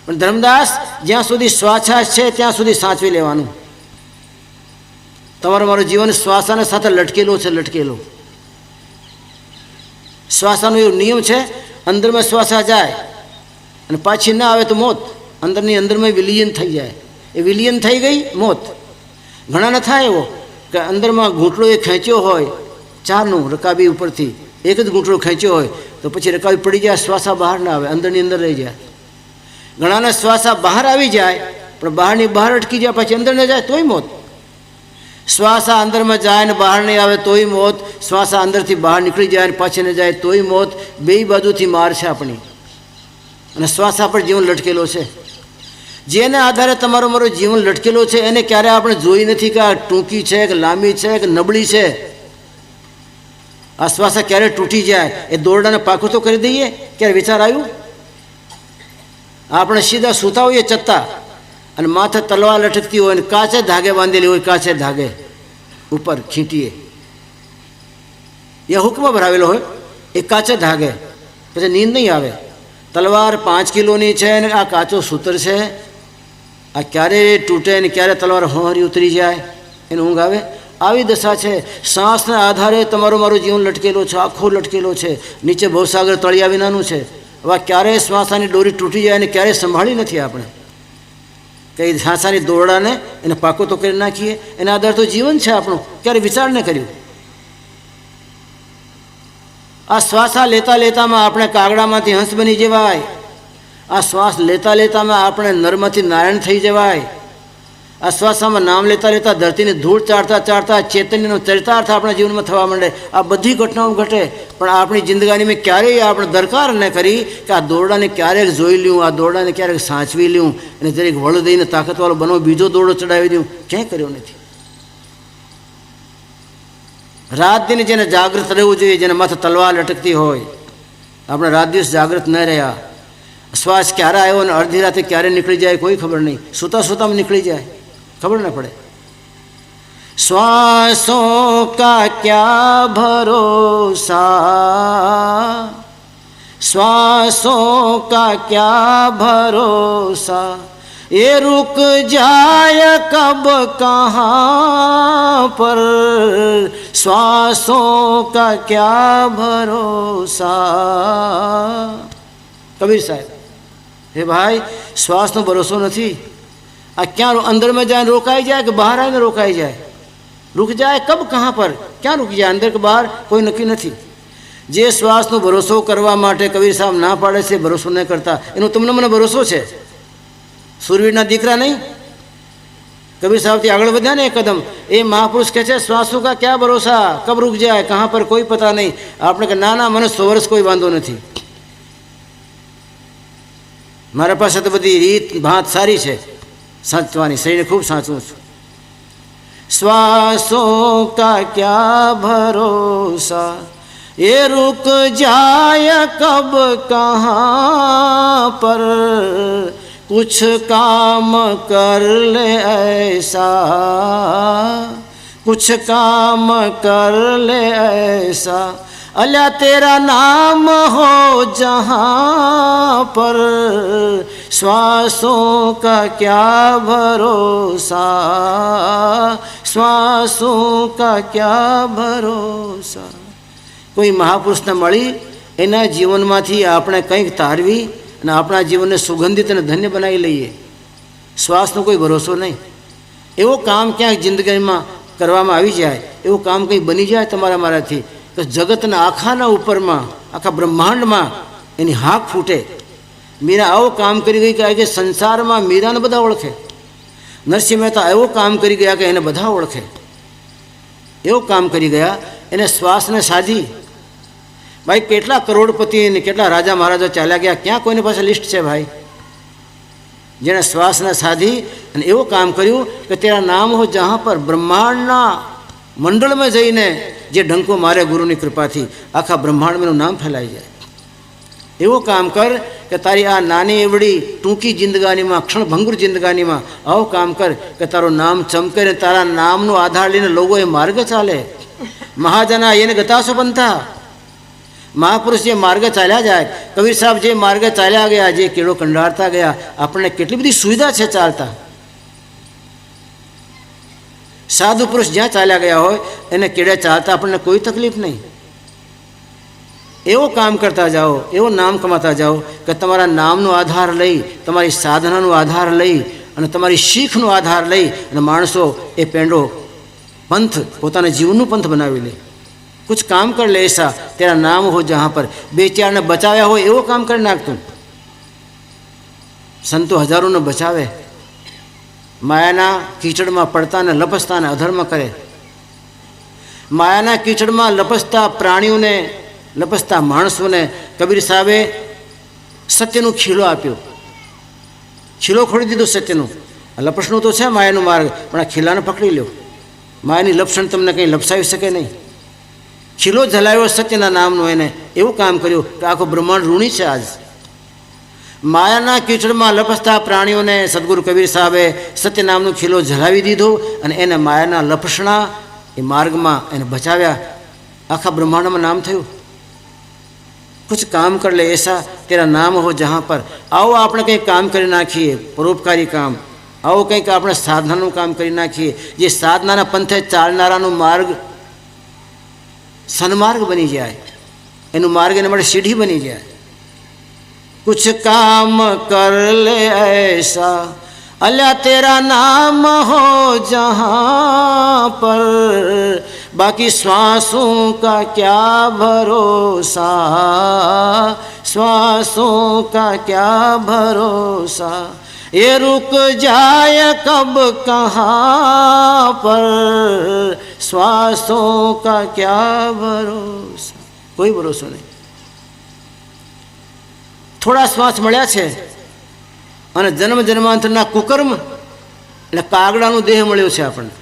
પણ ધર્મદાસ, જ્યાં સુધી શ્વાસા છે ત્યાં સુધી સાચવી લેવાનું. તમારું મારું જીવન શ્વાસાના સાથે લટકેલો છે, લટકેલો. શ્વાસાનો એવો નિયમ છે, અંદરમાં શ્વાસા જાય અને પાછી ના આવે તો મોત. અંદરની અંદરમાં વિલીન થઈ જાય, એ વિલીન થઈ ગઈ મોત. ઘણાને થાય એવો કે અંદરમાં ઘૂંટડો એ ખેંચ્યો હોય ચારનું રકાબી ઉપરથી, એક જ ઘૂંટડો ખેંચ્યો હોય તો પછી રકાબી પડી જાય, શ્વાસા બહાર ના આવે, અંદરની અંદર રહી જાય. ઘણાના શ્વાસા બહાર આવી જાય પણ બહારની બહાર અટકી જાય, પછી અંદર ન જાય તોય મોત. શ્વાસ આ અંદરમાં જાય ને બહાર નહીં આવે તોય મોત. શ્વાસ આ અંદરથી બહાર નીકળી જાય ને પાછી ન જાય તોય મોત. બે બાજુથી માર છે આપણી, અને શ્વાસ પર જીવન લટકેલો છે. જેને આધારે તમારું મારું જીવન લટકેલો છે એને ક્યારે આપણે જોઈ નથી કે આ ટૂંકી છે કે લાંબી છે કે નબળી છે. આ શ્વાસ ક્યારે તૂટી જાય એ દોરડાને પાકું તો કરી દઈએ. ક્યારે વિચાર આવ્યું? આપણે સીધા સૂતા હોઈએ ચત્તા, અને માથે તલવાર લટકતી હોય ને કાચે ધાગે બાંધેલી હોય, કાચે ધાગે ઉપર ખીંટીએ એ હુકમ ભરાવેલો હોય એ કાચે ધાગે, પછી નીંદ નહીં આવે. તલવાર 5 કિલોની છે ને આ કાચો સૂતર છે, આ ક્યારે તૂટે ને ક્યારે તલવાર હોહરી ઉતરી જાય એને ઊંઘ આવે? આવી દશા છે. શ્વાસના આધારે તમારું મારું જીવન લટકેલો છે, આખો લટકેલો છે. નીચે ભવસાગર તળિયા વિનાનું છે. હવે ક્યારેય શ્વાસાની દોરી તૂટી જાય ને ક્યારેય સંભાળી નથી આપણે. કઈ શ્વાસાની દોરડાને એને પાકો તો કરી નાખીએ. એના આધાર તો જીવન છે આપણું, ક્યારે વિચાર ન કર્યું. આ શ્વાસા લેતા લેતામાં આપણે કાગડામાંથી હંસ બની જવાય. આ શ્વાસ લેતા લેતામાં આપણે નરમાંથી નારાયણ થઈ જવાય. આ શ્વાસામાં નામ લેતા લેતા ધરતીની ધૂળ ચાડતા ચાડતા ચૈતન્યનો ચરિતાર્થ આપણા જીવનમાં થવા માંડે. આ બધી ઘટનાઓ ઘટે, પણ આપણી જિંદગાનીમાં ક્યારેય આપણે દરકાર ન કરી કે આ દોરડાને ક્યારેક જોઈ લ્યું, આ દોરડાને ક્યારેક સાચવી લ્યું અને દરેક વળ દઈને તાકાતવાળો બનો, બીજો દોરડો ચડાવી દઉં, ક્યાંય કર્યો નથી. રાત દિન જેને જાગૃત રહેવું જોઈએ, જેને માથે તલવાર લટકતી હોય, આપણે રાત દિવસ જાગૃત ન રહ્યા. શ્વાસ ક્યારે આવ્યો અને અડધી રાતે ક્યારે નીકળી જાય કોઈ ખબર નહીં. સૂતા સૂતામાં નીકળી જાય, खबर न पड़े. श्वासों का क्या भरोसा, श्वासों का क्या भरोसा, ये रुक जाए कब कहाँ पर, श्वासों का क्या भरोसा. कबीर साहब, हे भाई श्वास नो भरोसो नहीं. आ क्या अंदर में जाए रोकाई जाए कि बाहर आए रोकाई जाए? रुक जाए कब कहाँ पर, क्या रुक जाए? अंदर के बाहर कोई नक्की नहीं. जे श्वासનો ભરોસો કરવા માટે કબીર સાહેબ ના પાડે છે, ભરોસો ન કરતા, એનો તમને મને ભરોસો છે. સુરવીરના દીકરા નહીં, કબીર સાહેબથી આગળ વધ્યા ને એક કદમ, એ મહાપુરુષ કહે છે શ્વાસો કા ક્યાં ભરોસા, કબ રૂક જાય, કहाँ પર કોઈ પતા નહીં. આપણે કે ના ના, મને 100 વર્ષ કોઈ વાંધો નથી, મારા પાસે તો બધી રીત ભાત સારી છે સાચવાની, શરીરને ખૂબ સાચવું છું. श्वासों का क्या भरोसा, ये रुक जाए कब कहाँ पर, कुछ काम कर ले ऐसा, कुछ काम कर ले ऐसा, अल्लाह तेरा नाम हो जहाँ पर, श्वासों का क्या भरोसा, श्वासों का क्या भरोसा. કોઈ મહાપુરુષને મળી એના જીવનમાંથી આપણે કંઈક તારવી અને આપણા જીવનને સુગંધિત અને ધન્ય બનાવી લઈએ. શ્વાસનો કોઈ ભરોસો નહીં. એવો કામ ક્યાંક જિંદગીમાં કરવામાં આવી જાય, એવું કામ કંઈ બની જાય તમારા મારાથી કે જગતના આખાના ઉપરમાં, આખા બ્રહ્માંડમાં એની હાક ફૂટે. મીરા આવો કામ કરી ગઈ કે સંસારમાં મીરાને બધા ઓળખે. નરસિંહ મહેતા એવો કામ કરી ગયા કે એને બધા ઓળખે. એવું કામ કરી ગયા, એને શ્વાસને સાધી. ભાઈ કેટલા કરોડપતિ ને કેટલા રાજા મહારાજા ચાલ્યા ગયા, ક્યાં કોઈની પાસે લિસ્ટ છે ભાઈ, જેણે શ્વાસને સાધી અને એવું કામ કર્યું કે તેરા નામ હો જहाँ પર, બ્રહ્માંડના મંડળમાં જઈને જે ડંકો મારે ગુરુની કૃપાથી આખા બ્રહ્માંડમાં એનું નામ ફેલાઈ જાય. એવું કામ કર કે તારી આ નાની એવડી ટૂંકી જિંદગાનીમાં, ક્ષણભંગુર જિંદગાનીમાં આવું કામ કર કે તારું નામ ચમકે ને તારા નામનો આધાર લઈને લોકો એ માર્ગે ચાલે. મહાજના એને ગતાસો પંથા, મહાપુરુષ જે માર્ગે ચાલ્યા જાય, કબીર સાહેબ જે માર્ગે ચાલ્યા ગયા, જે કેળો કંડારતા ગયા, આપણને કેટલી બધી સુવિધા છે ચાલતા. સાધુ પુરુષ જ્યાં ચાલ્યા ગયા હોય એને કેળે ચાલતા આપણને કોઈ તકલીફ નહીં. એવો કામ કરતા જાઓ, એવો નામ કમાતા જાઓ કે તમારા નામનો આધાર લઈ, તમારી સાધનાનો આધાર લઈ અને તમારી શીખનો આધાર લઈ અને માણસો એ પેંડો पंथ પોતાના જીવનનું પંથ બનાવી લે. कुछ काम कर ले ऐसा, तेरा नाम हो जहाँ पर. બે ચારને બચાવ્યા હોય એવો કામ કરી નાખતું. સંતો હજારોને બચાવે, માયાના કીચડમાં પડતા અને લપસતા અને અધર્મ કરે. માયાના કીચડમાં લપસતા પ્રાણીઓને, લપસતા માણસોને કબીર સાહેબે સત્યનું ખીલો આપ્યો. ખીલો ખોડી દીધો સત્યનું. લપસણું તો છે માયાનો માર્ગ, પણ આ ખીલાને પકડી લ્યો. માયાની લપસણ તમને કંઈ લપસાવી શકે નહીં. ખીલો જલાવ્યો સત્યના નામનો, એને એવું કામ કર્યું કે આખો બ્રહ્માંડ ઋણી છે. આજ માયાના કીચડમાં લપસતા પ્રાણીઓને સદગુરુ કબીર સાહેબે સત્ય નામનો ખીલો જલાવી દીધો અને એને માયાના લપસણા એ માર્ગમાં એને બચાવ્યા. આખા બ્રહ્માંડમાં નામ થયું. કુછ કામ કર લે એસા તેરા નામ હો જહાં પર. આવો આપણે કંઈક કામ કરી નાખીએ, પરોપકારી કામ. આવો કંઈક આપણે સાધનાનું કામ કરી નાખીએ, જે સાધનાના પંથે ચાલનારાનો માર્ગ સન્માર્ગ બની જાય, એનું માર્ગ એના માટે સીઢી બની જાય. कुछ काम कर ले ऐसा अल्लाह तेरा नाम हो जहाँ पर, बाकी श्वासों का क्या भरोसा, श्वासों का क्या भरोसा, ये रुक जाए कब कहाँ पर, श्वासों का क्या भरोसा. कोई भरोसा नहीं. થોડા શ્વાસ મળ્યા છે અને જન્મ જન્માંતરના કુકર્મ એટલે કાગડાનો દેહ મળ્યો છે આપણને.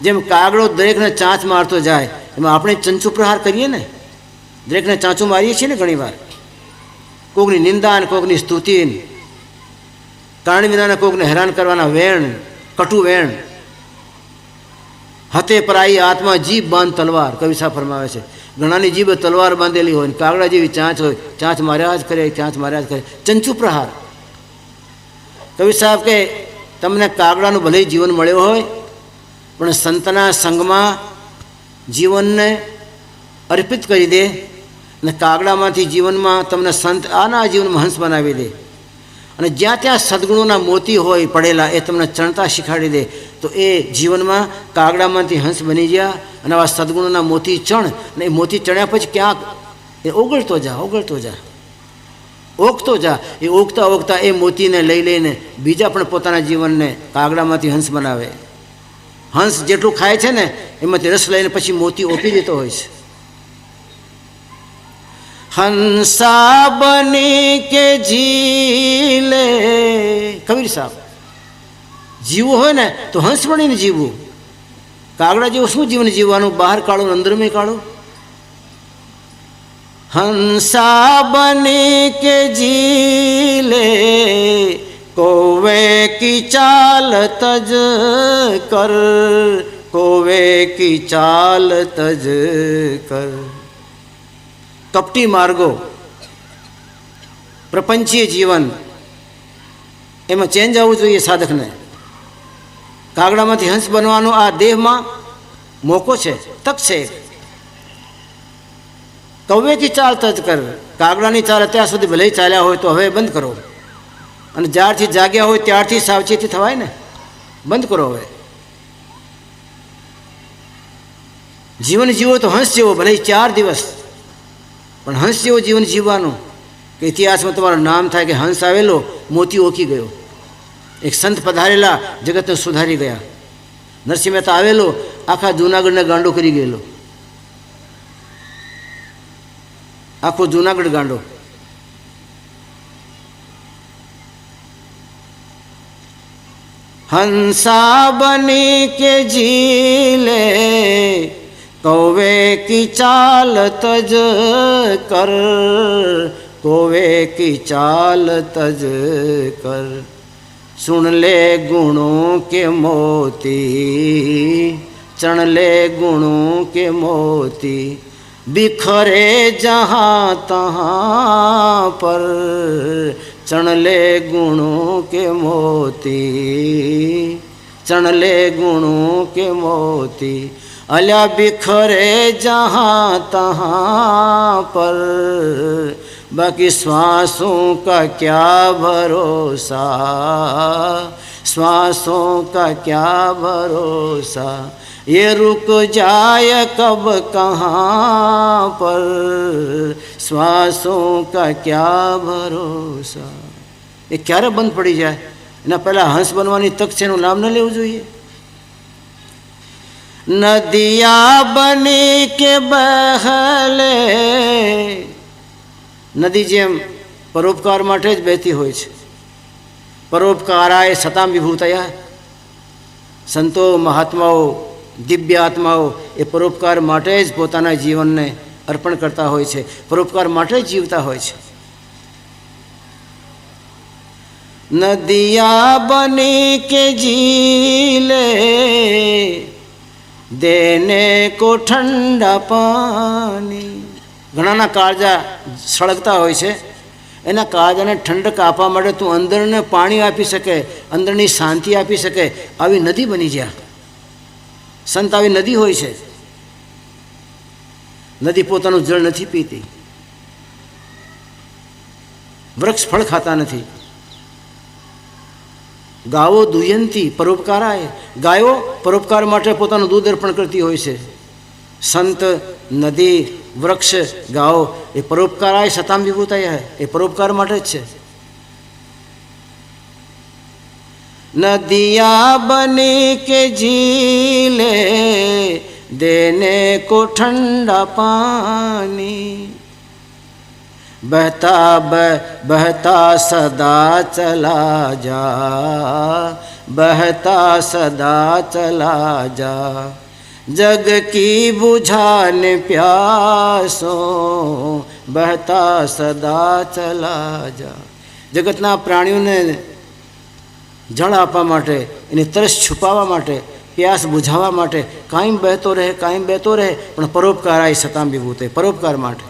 જેમ કાગડો દરેકને ચાંચ મારતો જાય, એમાં આપણે ચંચુ પ્રહાર કરીએ ને, દરેકને ચાંચું મારીએ છીએ ને ઘણી વાર. કોકની નિંદા ને કોકની સ્તુતિ, કારણ વિનાના કોકને હેરાન કરવાના વેણ, કટુ વેણ. હતે પરાઈ આત્મા જીભ બાંધ તલવાર, કવિ સાહેબ ફરમાવે છે. ઘણાની જીભ તલવાર બાંધેલી હોય, કાગડા જેવી ચાંચ હોય, ચાંચ માર્યા જ કરે, ચાંચ માર્યા જ કરે. ચંચુ પ્રહાર. કવિ સાહેબ કે તમને કાગડાનું ભલે જીવન મળ્યો હોય, પણ સંતના સંગમાં જીવનને અર્પિત કરી દે અને કાગડામાંથી જીવનમાં તમને સંત આના જીવનમાં હંસ બનાવી દે. અને જ્યાં ત્યાં સદગુણોના મોતી હોય પડેલા, એ તમને ચણતા શીખવાડી દે, તો એ જીવનમાં કાગડામાંથી હંસ બની ગયા. અને આવા સદગુણોના મોતી ચણ, અને એ મોતી ચણ્યા પછી ક્યાંક એ ઓગળતો જા, ઓગળતો જા, ઓગતો જા. એ ઓગતા ઓગતા એ મોતીને લઈ લઈને બીજા પણ પોતાના જીવનને કાગડામાંથી હંસ બનાવે. હંસ જેટલું ખાય છે ને એમાંથી રસ લઈને પછી મોતી ઓપી દેતો હોય છે. હંસા બની કે જીલે, કબીર સાહેબ. જીવવું હોય ને તો હંસ બનીને જીવવું. કાગડા જેવું શું જીવન જીવવાનું? બહાર કાઢો, અંદર મેં કાઢો. હંસા બની કે જીલે, કોવે કી ચાલ તજ કર, કોવે કી ચાલ તજ કર. કપટી માર્ગો, પ્રપંચીય જીવન, એમાં ચેન્જ આવવું જોઈએ સાધકને. કાગડામાંથી હંસ બનવાનો આ દેહમાં મોકો છે, તક છે. કૌવે કી ચાલ તજ કર. કાગડાની ચાલ અત્યાર સુધી ભલે ચાલ્યા હોય તો હવે બંધ કરો. અને જ્યારથી જાગ્યા હોય ત્યારથી સાવચેતી થવાય ને, બંધ કરો હવે. જીવન જીવો તો હંસ જેવો, ભલે 4 દિવસ, પણ હંસ જેવો જીવન જીવવાનું કે ઇતિહાસમાં તમારું નામ થાય કે હંસ આવેલો, મોતી ઓકી ગયો. એક સંત પધારેલા, જગતને સુધારી ગયા. નરસિંહ મહેતા આવેલો, આખા જૂનાગઢને ગાંડો કરી ગયેલો. આખો જૂનાગઢ ગાંડો. હંસા બની કે જીલે, કૌવે કી ચાલ તજ કર, કૌવે કી ચાલ તજ કર. सुन ले गुणों के मोती, चढ़ ले गुणों के मोती, बिखरे जहाँ तहाँ पर, चढ़ ले गुणों के मोती, चढ़ ले गुणों के मोती, अल्या बिखरे जहाँ तहाँ पर, बाकी श्वासों का क्या भरोसा, श्वासों का क्या भरोसा, ये रुक जाए कब कहाँ पर, श्वासों का क्या भरोसा. એ ક્યારે બંધ પડી જાય? એના પહેલાં હંસ બનવાની તક છે, એનું નામ ન લેવું જોઈએ. નદિયા બની કે બહલે, નદી જેમ પરોપકાર માટે જ બહેતી હોય છે. પરોપકારાય સતામ વિભૂતયા, સંતો મહાત્માઓ દિવ્ય આત્માઓ એ પરોપકાર માટે જ પોતાના જીવનને અર્પણ કરતા હોય છે, પરોપકાર માટે જ જીવતા હોય છે. નદિયા બની કે જીલે, દેને કો ઠંડા પાણી. ઘણાના કાળજા સળગતા હોય છે, એના કાળજાને ઠંડક આપવા માટે તું અંદરને પાણી આપી શકે, અંદરની શાંતિ આપી શકે, આવી નદી બની જા. સંત આવી નદી હોય છે. નદી પોતાનું જળ નથી પીતી, વૃક્ષ ફળ ખાતા નથી. ગાવો દુયંતી પરોપકારાય, ગાયો પરોપકાર માટે પોતાનું દૂધ અર્પણ કરતી હોય છે. સંત, નદી, વૃક્ષ, ગાઓ એ પરોપકારાય સતામ વિભૂતાય, એ પરોપકાર માટે જ છે. નદિયા બની કે જીલે, દેને કો ઠંડા પાણી. बहता बहता सदा चला जा, बहता सदा चला जा, जग की बुझाने प्यासो, बहता सदा चला जा. જગતના પ્રાણીઓને જળ આપવા માટે, એની તરસ છુપાવવા માટે, પ્યાસ બુઝાવવા માટે કાયમ બહેતો રહે, કાયમ બહેતો રહે, પણ પરોપકારાય સતામ વિભૂતે, પરોપકાર માટે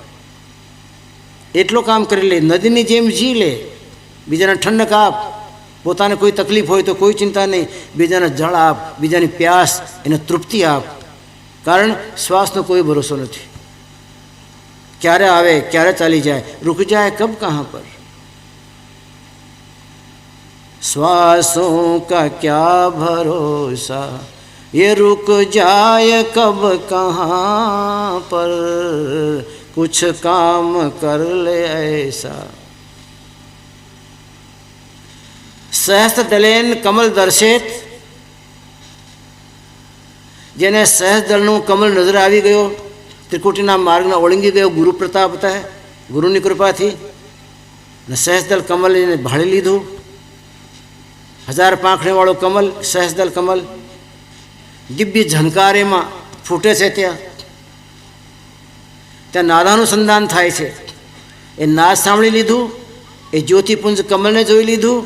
એટલો કામ કરી લે. નદીની જેમ જી લે, બીજાને ઠંડક આપ, પોતાને કોઈ તકલીફ હોય તો કોઈ ચિંતા નહીં, બીજાને જળ આપ, બીજાની પ્યાસ એને તૃપ્તિ આપ. કારણ શ્વાસનો કોઈ ભરોસો નથી, ક્યારે આવે ક્યારે ચાલી જાય, રૂક જાય કબ કહાં પર. श्वासों का क्या भरोसा, ये रुक जाए कब कहाँ पर, कुछ काम कर ले ऐसा. सहस्त्र दलेन कमल दर्शित, જેને સહસ્ત્ર દળનું કમલ નજર આવી ગયો, ત્રિકુટીના માર્ગને ઓળંગી ગયો ગુરુ પ્રતાપ હતા, ગુરુની કૃપાથી, અને સહસ્ત્ર કમલ એને ભાળી લીધું. 1000 પાંખડીવાળો કમલ, સહસ્ત્ર કમલ દિવ્ય ઝંકારેમાં ફૂટે છે. ત્યાં નાદાનુસંધાન થાય છે. એ નાદ સાંભળી લીધું, એ જ્યોતિપુંજ કમલને જોઈ લીધું.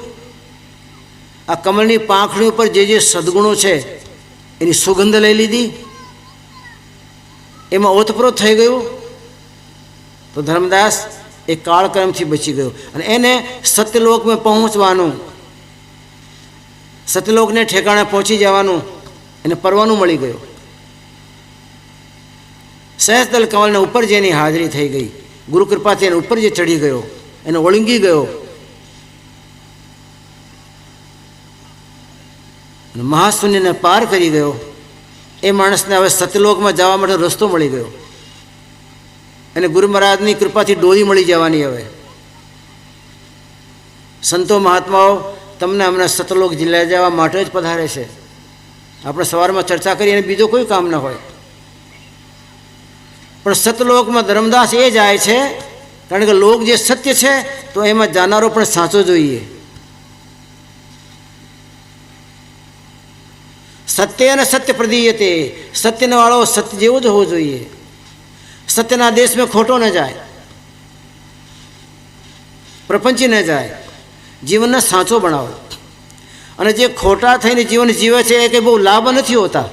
આ કમલની પાંખડી ઉપર જે જે સદગુણો છે એની સુગંધ લઈ લીધી, એમાં ઓતપ્રોત થઈ ગયું. તો ધર્મદાસ એ કાળક્રમથી બચી ગયો અને એને સત્યલોકમાં પહોંચવાનું, સત્યલોકને ઠેકાણે પહોંચી જવાનું એને પરવાનું મળી ગયું. સહસ્ત્ર કમલને ઉપર જેની હાજરી થઈ ગઈ, ગુરુ કૃપાથી એને ઉપર જે ચડી ગયો, એને ઓળંગી ગયો, મહાશૂન્યને પાર કરી ગયો, એ માણસને હવે સત્યલોકમાં જવા માટે રસ્તો મળી ગયો. એને ગુરુ મહારાજની કૃપાથી ડોલી મળી જવાની. હવે સંતો મહાત્માઓ તમને હમણાં સતલોક લઈ જવા માટે જ પધારે છે. આપણે સવારમાં ચર્ચા કરી અને બીજો કોઈ કામ ન હોય, પણ સતલોકમાં ધર્મદાસ એ જાય છે કારણ કે લોક જે સત્ય છે તો એમાં જાનારો પણ સાચો જોઈએ. સત્ય અને સત્ય પ્રદીયતે, સત્યનો વાળો સત્ય જેવો જ હોવો જોઈએ. સત્યના દેશમાં ખોટો ન જાય, પ્રપંચી ન જાય, જીવનને સાચો બનાવો. અને જે ખોટા થઈને જીવન જીવે છે એ કંઈ બહુ લાભ નથી હોતા.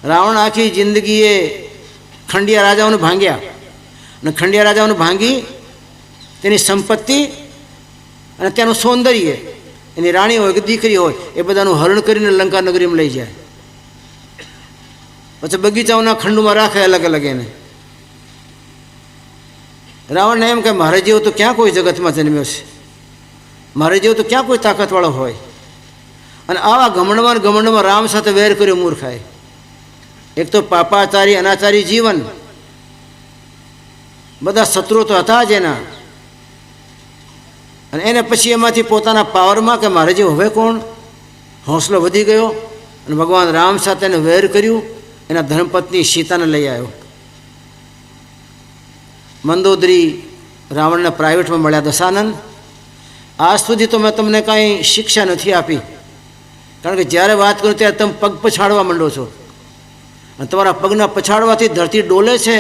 રાવણ આખી જિંદગીએ ખંડિયા રાજાઓને ભાંગ્યા, અને ખંડિયા રાજાઓને ભાંગી તેની સંપત્તિ અને તેનું સૌંદર્ય, એની રાણી હોય કે દીકરી હોય એ બધાનું હરણ કરીને લંકા નગરીમાં લઈ જાય. પછી બગીચાઓના ખંડોમાં રાખે અલગ અલગ એને. રાવણને એમ કે મારે જેવો તો ક્યાં કોઈ જગતમાં જન્મ્યો છે, મારે જેવો તો ક્યાં કોઈ તાકાતવાળો હોય. અને આવા ઘમંડમાં રામ સાથે વેર કર્યો મૂર્ખાએ. એક તો પાપાચારી અનાચારી જીવન, બધા શત્રુઓ તો હતા જ એના, અને એને પછી એમાંથી પોતાના પાવરમાં કે મારે જેવું હવે કોણ, હોંસલો વધી ગયો અને ભગવાન રામ સાથે એને વેર કર્યું. એના ધર્મપત્ની સીતાને લઈ આવ્યો. મંદોદરી રાવણને પ્રાઇવેટમાં મળ્યા. દશાનંદ, આજ સુધી તો મેં તમને કાંઈ શિક્ષા નથી આપી, કારણ કે જ્યારે વાત કરું ત્યારે તમે પગ પછાડવા માંડો છો અને તમારા પગના પછાડવાથી ધરતી ડોલે છે.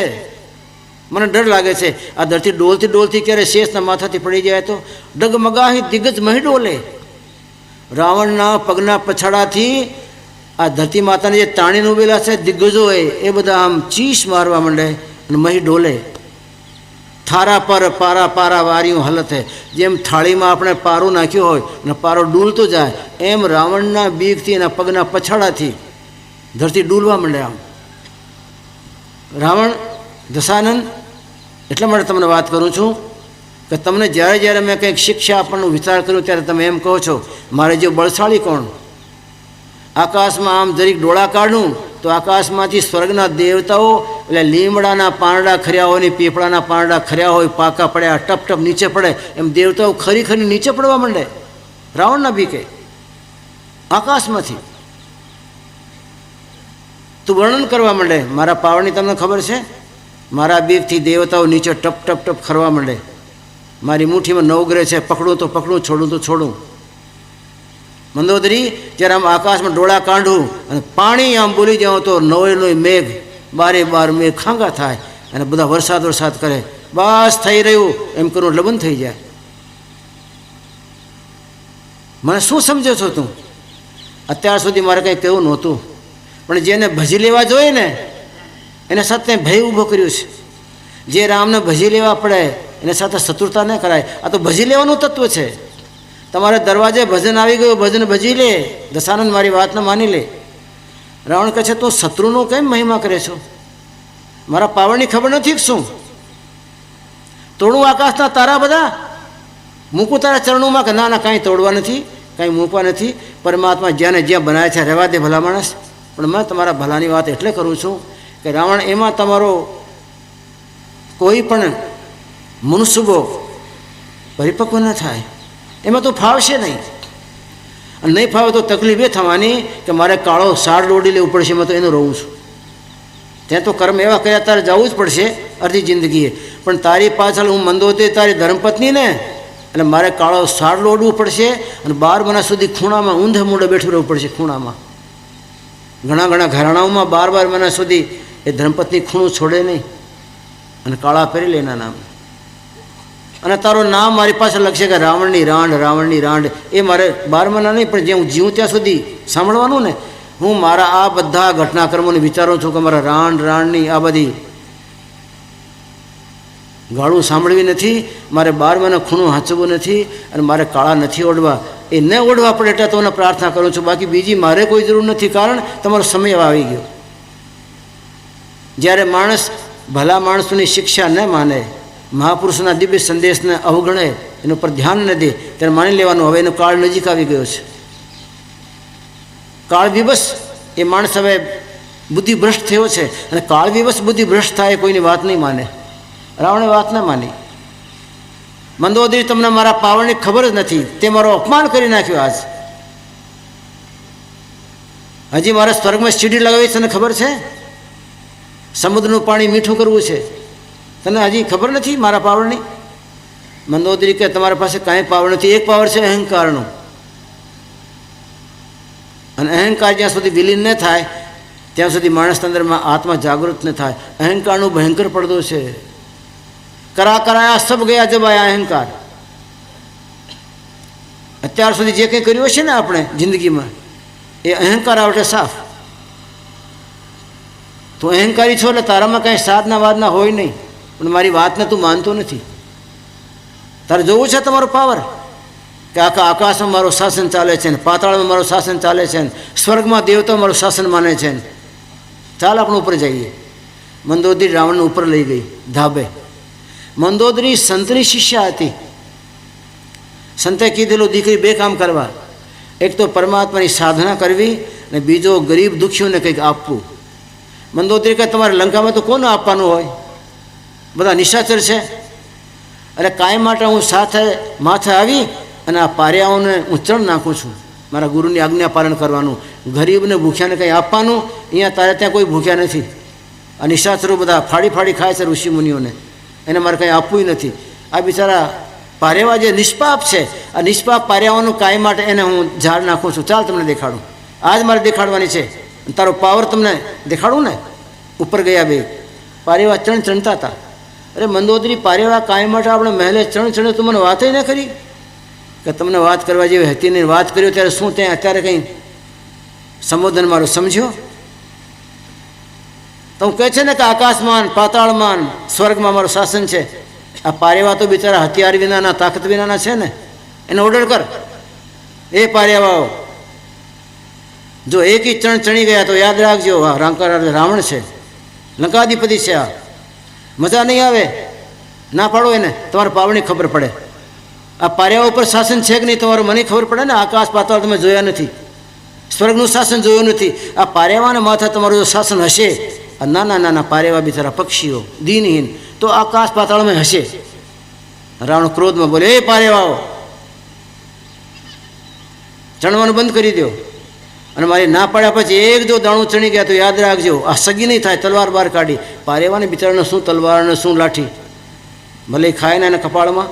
મને ડર લાગે છે આ ધરતી ડોલતી ડોલતી ક્યારે શેષના માથાથી પડી જાય તો. ડગમગાહી દિગ્ગજ મહી ડોલે. રાવણના પગના પછાડાથી આ ધરતી માતાને જે તાણીને ઉભેલા છે દિગ્ગજો એ બધા આમ ચીસ મારવા માંડે અને મહી ડોલે. થારા પર પારા પારા વાર્યું હલત હે. જેમ થાળીમાં આપણે પારો નાખ્યો હોય અને પારો ડૂલતો જાય એમ રાવણના બીકથી એના પગના પછાડાથી ધરતી ડૂલવા માંડે. આમ રાવણ, દશાનંદ, એટલા માટે તમને વાત કરું છું કે તમને જ્યારે જ્યારે મેં કંઈક શિક્ષા આપવાનો વિચાર કર્યો ત્યારે તમે એમ કહો છો મારે જે બળશાળી કોણ. આકાશમાં આમ જરીક ડોળા કાઢું તો આકાશમાંથી સ્વર્ગના દેવતાઓ એટલે લીમડાના પાંદડા ખર્યા હોય ને પીપળાના પાંદડા ખર્યા હોય પાકા પડ્યા ટપ ટપ નીચે પડે એમ દેવતાઓ ખરી ખરી નીચે પડવા માંડે રાવણના બીકે આકાશમાંથી. તું વર્ણન કરવા માંડે મારા પાવરની. તમને ખબર છે મારા બીકથી દેવતાઓ નીચે ટપ ટપ ટપ ખરવા માંડે. મારી મુઠ્ઠીમાં નવગ્રહ છે, પકડું તો પકડું, છોડું તો છોડું. મંદોદરી, જ્યારે આમ આકાશમાં ડોળા કાઢું અને પાણી આમ બોલી જાઉં તો નવે નોય મેઘ બારે બાર મેઘ ખાંગા થાય અને બધા વરસાદ કરે. બસ થઈ રહ્યું એમ કરું લબન થઈ જાય. મને શું સમજે છો તું? અત્યાર સુધી મારે કંઈ કહેવું નહોતું, પણ જેને ભજી લેવા જોઈએ ને એના સાથે ભય ઊભો કર્યું છે. જે રામને ભજી લેવા પડે એના સાથે શત્રુતા ન કરાય. આ તો ભજી લેવાનું તત્વ છે. તમારે દરવાજે ભજન આવી ગયું, ભજન ભજી લે. દશાનંદ, મારી વાતને માની લે. રાવણ કહે છે તું શત્રુનો કેમ મહિમા કરે છો? મારા પાવરની ખબર નથી શું? તોડું આકાશના તારા બધા, મૂકું તારા ચરણોમાં? કે ના ના, કાંઈ તોડવા નથી, કાંઈ મૂકવા નથી. પરમાત્મા જ્યાંને જ્યાં બનાવે છે રહેવા દે ભલા માણસ. પણ મેં તમારા ભલાની વાત એટલે કરું છું કે રાવણ, એમાં તમારો કોઈ પણ મનુષ્યબો પરિપક્વ ન થાય, એમાં તો ફાવશે નહીં. અને નહીં ફાવે તો તકલીફ એ થવાની કે મારે કાળો સાડ દોડી લેવું પડશે. મેં તો એનું રહું છું. ત્યાં તો કર્મ એવા કર્યા તારે જવું જ પડશે અડધી જિંદગીએ. પણ તારી પાછળ હું મંદોદરી તારી ધર્મપત્ની ને, એટલે મારે કાળો સાડ દોડવું પડશે અને 12 મહિના સુધી ખૂણામાં ઊંધે મૂંઢે બેઠું રહેવું પડશે. ખૂણામાં ઘણા ઘણા ઘરાણાઓમાં 12 મહિના સુધી એ ધર્મપત્ની ખૂણું છોડે નહીં અને કાળા પહેરી લે એના નામ. અને તારું નામ મારી પાસે લખશે કે રાવણની રાંડ, રાવણની રાંડ. એ મારે 12 મહિના નહીં, પણ જે હું જીવું ત્યાં સુધી સાંભળવાનું ને. હું મારા આ બધા ઘટનાક્રમોને વિચારું છું કે મારા રાંડ રાંડની આ બધી ગાળું સાંભળવી નથી. મારે 12 મહિના ખૂણું હાંચવું નથી અને મારે કાળા નથી ઓઢવા. એ ન ઓઢવા પડે એટલે તમને પ્રાર્થના કરું છું. બાકી બીજી મારે કોઈ જરૂર નથી, કારણ તમારો સમય આવી ગયો. જ્યારે માણસ ભલા માણસોની શિક્ષા ન માને, મહાપુરુષોના દિવ્ય સંદેશને અવગણે, એના પર ધ્યાન ન દે, ત્યારે માની લેવાનું હવે એનો કાળ નજીક આવી ગયો છે. કાળ વિવશ એ માણસ હવે બુદ્ધિભ્રષ્ટ થયો છે. અને કાળ વિવશ બુદ્ધિભ્રષ્ટ થાય કોઈની વાત નહીં માને. રાવણે વાત ન માની. મંદોદરી, તમને મારા પાવરની ખબર જ નથી. તે મારો અપમાન કરી નાખ્યો. આજ હજી મારે સ્વર્ગમાં સીડી લગાવી છે, તને ખબર છે? સમુદ્રનું પાણી મીઠું કરવું છે, તને હજી ખબર નથી મારા પાવરની? મંદોદરી કે તમારા પાસે કાંઈ પાવર નથી. એક પાવર છે અહંકારનો. અને અહંકાર જ્યાં સુધી વિલીન ન થાય ત્યાં સુધી માણસના અંદરમાં આત્મા જાગૃત ન થાય. અહંકારનો ભયંકર પડદો છે. કરા કરાયા સબ ગયા જબાયા અહંકાર. અત્યાર સુધી જે કંઈ કર્યું છે ને આપણે જિંદગીમાં, એ અહંકાર આવડે સાફ. તું અહંકારી છો એટલે તારામાં કાંઈ સાધના વાદના હોય નહીં. પણ મારી વાતને તું માનતો નથી. તારે જોવું છે તમારો પાવર કે આખા આકાશમાં મારું શાસન ચાલે છે ને, પાતાળમાં મારું શાસન ચાલે છે ને, સ્વર્ગમાં દેવતાઓ મારું શાસન માને છે ને. ચાલ આપણે ઉપર જઈએ. મંદોદરી રાવણને ઉપર લઈ ગઈ ધાબે. મંદોદરી સંતની શિષ્યા હતી. સંતે કીધેલું દીકરી 2 કામ કરવા. એક તો પરમાત્માની સાધના કરવી અને બીજો ગરીબ દુઃખીઓને કંઈક આપવું. મંદોદરી કે તમારે લંકામાં તો કોને આપવાનું હોય? બધા નિશાચર છે. એટલે કાંઈ માટે હું સાથે માથે આવી અને આ પારિયાઓને હું ચણ નાખું છું. મારા ગુરુની આજ્ઞા પાલન કરવાનું, ગરીબને ભૂખ્યાને કંઈ આપવાનું. અહીંયા તારે ત્યાં કોઈ ભૂખ્યા નથી. આ નિશાચરો બધા ફાડી ફાડી ખાય છે ઋષિ મુનિઓને, એને મારે કંઈ આપવું નથી. આ બિચારા પારેવા જે નિષ્પાપ છે, આ નિષ્પાપ પાર્યાઓનું કાંઈ માટે એને હું ઝાડ નાખું છું. ચાલ તમને દેખાડું, આજ મારે દેખાડવાની છે. તારો પાવર તમને દેખાડું ને. ઉપર ગયા બે પારેવા ચણ ચણતા હતા. અરે મંદોદરી, પારેવા કાંઈ માટે આપણે મહેલે ચણ ચણે, તું મને વાત ન કરી કે તમને વાત કરવા જેવી હતી નહીં. વાત કર્યો ત્યારે શું ત્યાં અત્યારે કંઈ સંબોધન મારું સમજ્યો? તો હું કહે છે ને કે આકાશમાન પાતાળમાન સ્વર્ગમાં મારું શાસન છે. આ પારેવા તો બિચારા હથિયાર વિનાના, તાકાત વિનાના છે ને. એને ઓર્ડર કર, એ પારેવાઓ જો એક ચણ ચણી ગયા તો યાદ રાખજો, આ રાવણ છે, લંકાધિપતિ છે. આ મજા નહીં આવે, ના પાડો એને, તમારે પાવની ખબર પડે. આ પારેવા ઉપર શાસન છે કે નહીં તમારું મને ખબર પડે ને. આકાશ પાતાળ તમે જોયા નથી, સ્વર્ગનું શાસન જોયું નથી. આ પારેવાના માથે તમારું જો શાસન હશે, આ નાના નાના પારેવા બિચારા પક્ષીઓ દીનહીન, તો આકાશ પાતાળમાં હશે. રાવણ ક્રોધમાં બોલે, એ પારેવાઓ ચણવાનું બંધ કરી દો. અને મારી ના પાડ્યા પછી એક જો દાણું ચણી ગયા તો યાદ રાખજો, આ સગી નહીં થાય. તલવાર બહાર કાઢી. પારેવાને બિચારાને શું તલવાર ને શું લાઠી, ભલે ખાય ને એના કપાળમાં.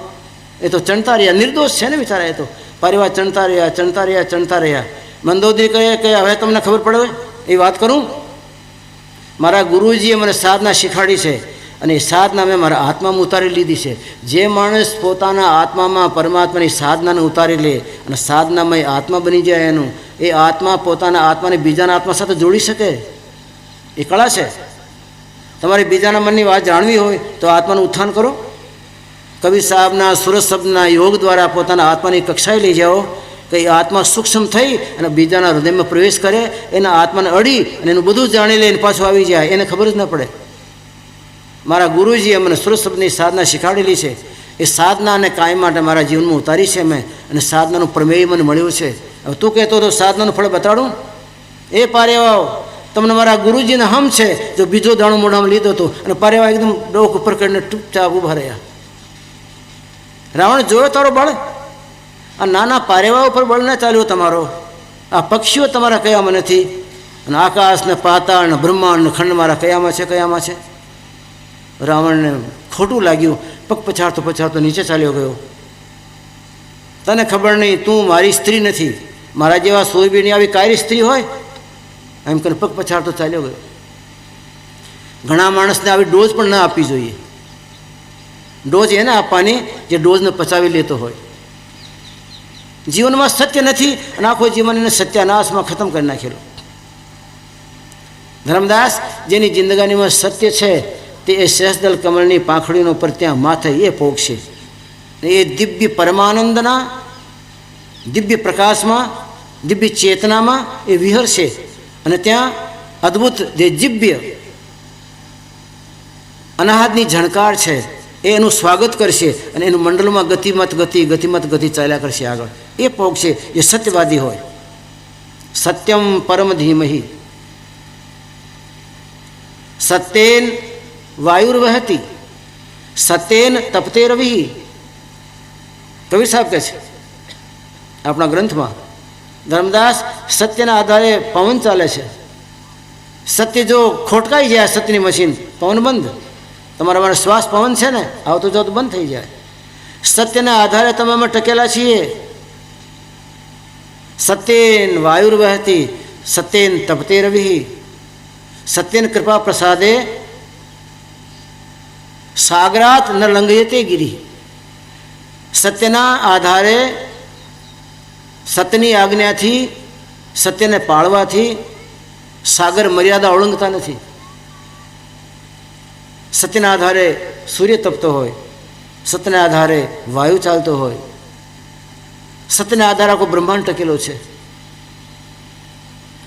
એ તો ચણતા રહ્યા, નિર્દોષ છે ને બિચારા. એ તો પારેવા ચણતા રહ્યા, ચણતા રહ્યા, ચણતા રહ્યા. મંદોદરી કહે કે હવે તમને ખબર પડે એ વાત કરું. મારા ગુરુજીએ મને સાધના શીખવાડી છે અને એ સાધના મેં મારા આત્મામાં ઉતારી લીધી છે. જે માણસ પોતાના આત્મામાં પરમાત્માની સાધનાને ઉતારી લે અને સાધનામય આત્મા બની જાય, એનું એ આત્મા પોતાના આત્માને બીજાના આત્મા સાથે જોડી શકે. એ કળા છે. તમારે બીજાના મનની વાત જાણવી હોય તો આત્માનું ઉત્થાન કરો. કવિ સાહેબના સુરત શબ્દના યોગ દ્વારા પોતાના આત્માની કક્ષાએ લઈ જાઓ કે એ આત્મા સૂક્ષ્મ થઈ અને બીજાના હૃદયમાં પ્રવેશ કરે, એના આત્માને અડી અને એનું બધું જાણી લે, પાછું આવી જાય, એને ખબર જ ન પડે. મારા ગુરુજીએ મને સુરત શબ્દની સાધના શીખવાડેલી છે. એ સાધનાને કાયમ માટે મારા જીવનમાં ઉતારી છે મેં, અને સાધનાનું પ્રમેય મને મળ્યું છે. હવે તું કહેતો તો સાધનાનું ફળ બતાડું. એ પારેવાઓ, તમને મારા ગુરુજીને હમ છે. જો બીજો દાણો મોઢામાં લીધો હતો અને પારેવા એકદમ ડોક ઉપર કરીને ચૂપચાપ ઊભા રહ્યા. રાવણ જોયો તારો બળ, આ નાના પારેવા ઉપર બળ ના ચાલ્યો તમારો. આ પક્ષીઓ તમારા કયામાં નથી, અને આકાશ ને પાતાળ ને બ્રહ્માંડ ને ખંડ મારા કયામાં છે, કયામાં છે. રાવણને ખોટું લાગ્યું, પગ પછાડતો પછાડતો નીચે ચાલ્યો ગયો. તને ખબર નહીં, તું મારી સ્ત્રી નથી. મારા જેવા સૂરવીરની આવી કાયરી સ્ત્રી હોય એમ કરીને પગ પછાડતો ચાલ્યો ગયો. ઘણા માણસને આવી ડોઝ પણ ના આપવી જોઈએ. ડોઝ એને આપવાની જે ડોઝને પચાવી લેતો હોય. જીવનમાં સત્ય નથી અને આખો જીવન એને સત્યાનાશમાં ખતમ કરી નાખેલો. ધર્મદાસ, જેની જિંદગાનીમાં સત્ય છે તે એ શેષદલ કમળની પાંખડીનો પર ત્યાં માથે એ પોગશે. એ દિવ્ય પરમાનંદના દિવ્ય પ્રકાશમાં, દિવ્ય ચેતનામાં એ વિહરશે અને ત્યાં અદ્ભુત જે દિવ્ય અનાહદની ઝણકાર છે એ એનું સ્વાગત કરશે અને એનું મંડળમાં ગતિમત ગતિ ચાલ્યા કરશે આગળ. એ પોગશે જે સત્યવાદી હોય. સત્યમ પરમ ધીમહિ સત્યેન વાયુર્વહતિ સત્યેન તપતે રવિ. કવિ સાહેબ કહે છે આપણા ગ્રંથમાં, ધર્મદાસ, સત્યના આધારે પવન ચાલે છે. સત્ય જો ખોટકાઈ જાય, સત્યની મશીન, પવન બંધ. તમારા મારે શ્વાસ પવન છે ને, આવતો જતો બંધ થઈ જાય. સત્યના આધારે તમે અમે ટકેલા છીએ. સત્યેન વાયુર્વહતિ સત્યેન તપતે રવિ સત્યેન કૃપા પ્રસાદે સાગરાત ન લંઘયતે ગિરી. સત્યના આધારે, સત્યની આજ્ઞાથી, સત્યને પાળવાથી સાગર મર્યાદા ઓળંગતા નથી. સત્યના આધારે સૂર્ય તપતો હોય, સત્યના આધારે વાયુ ચાલતો હોય, સત્યના આધારે આખો બ્રહ્માંડ ટકેલો છે.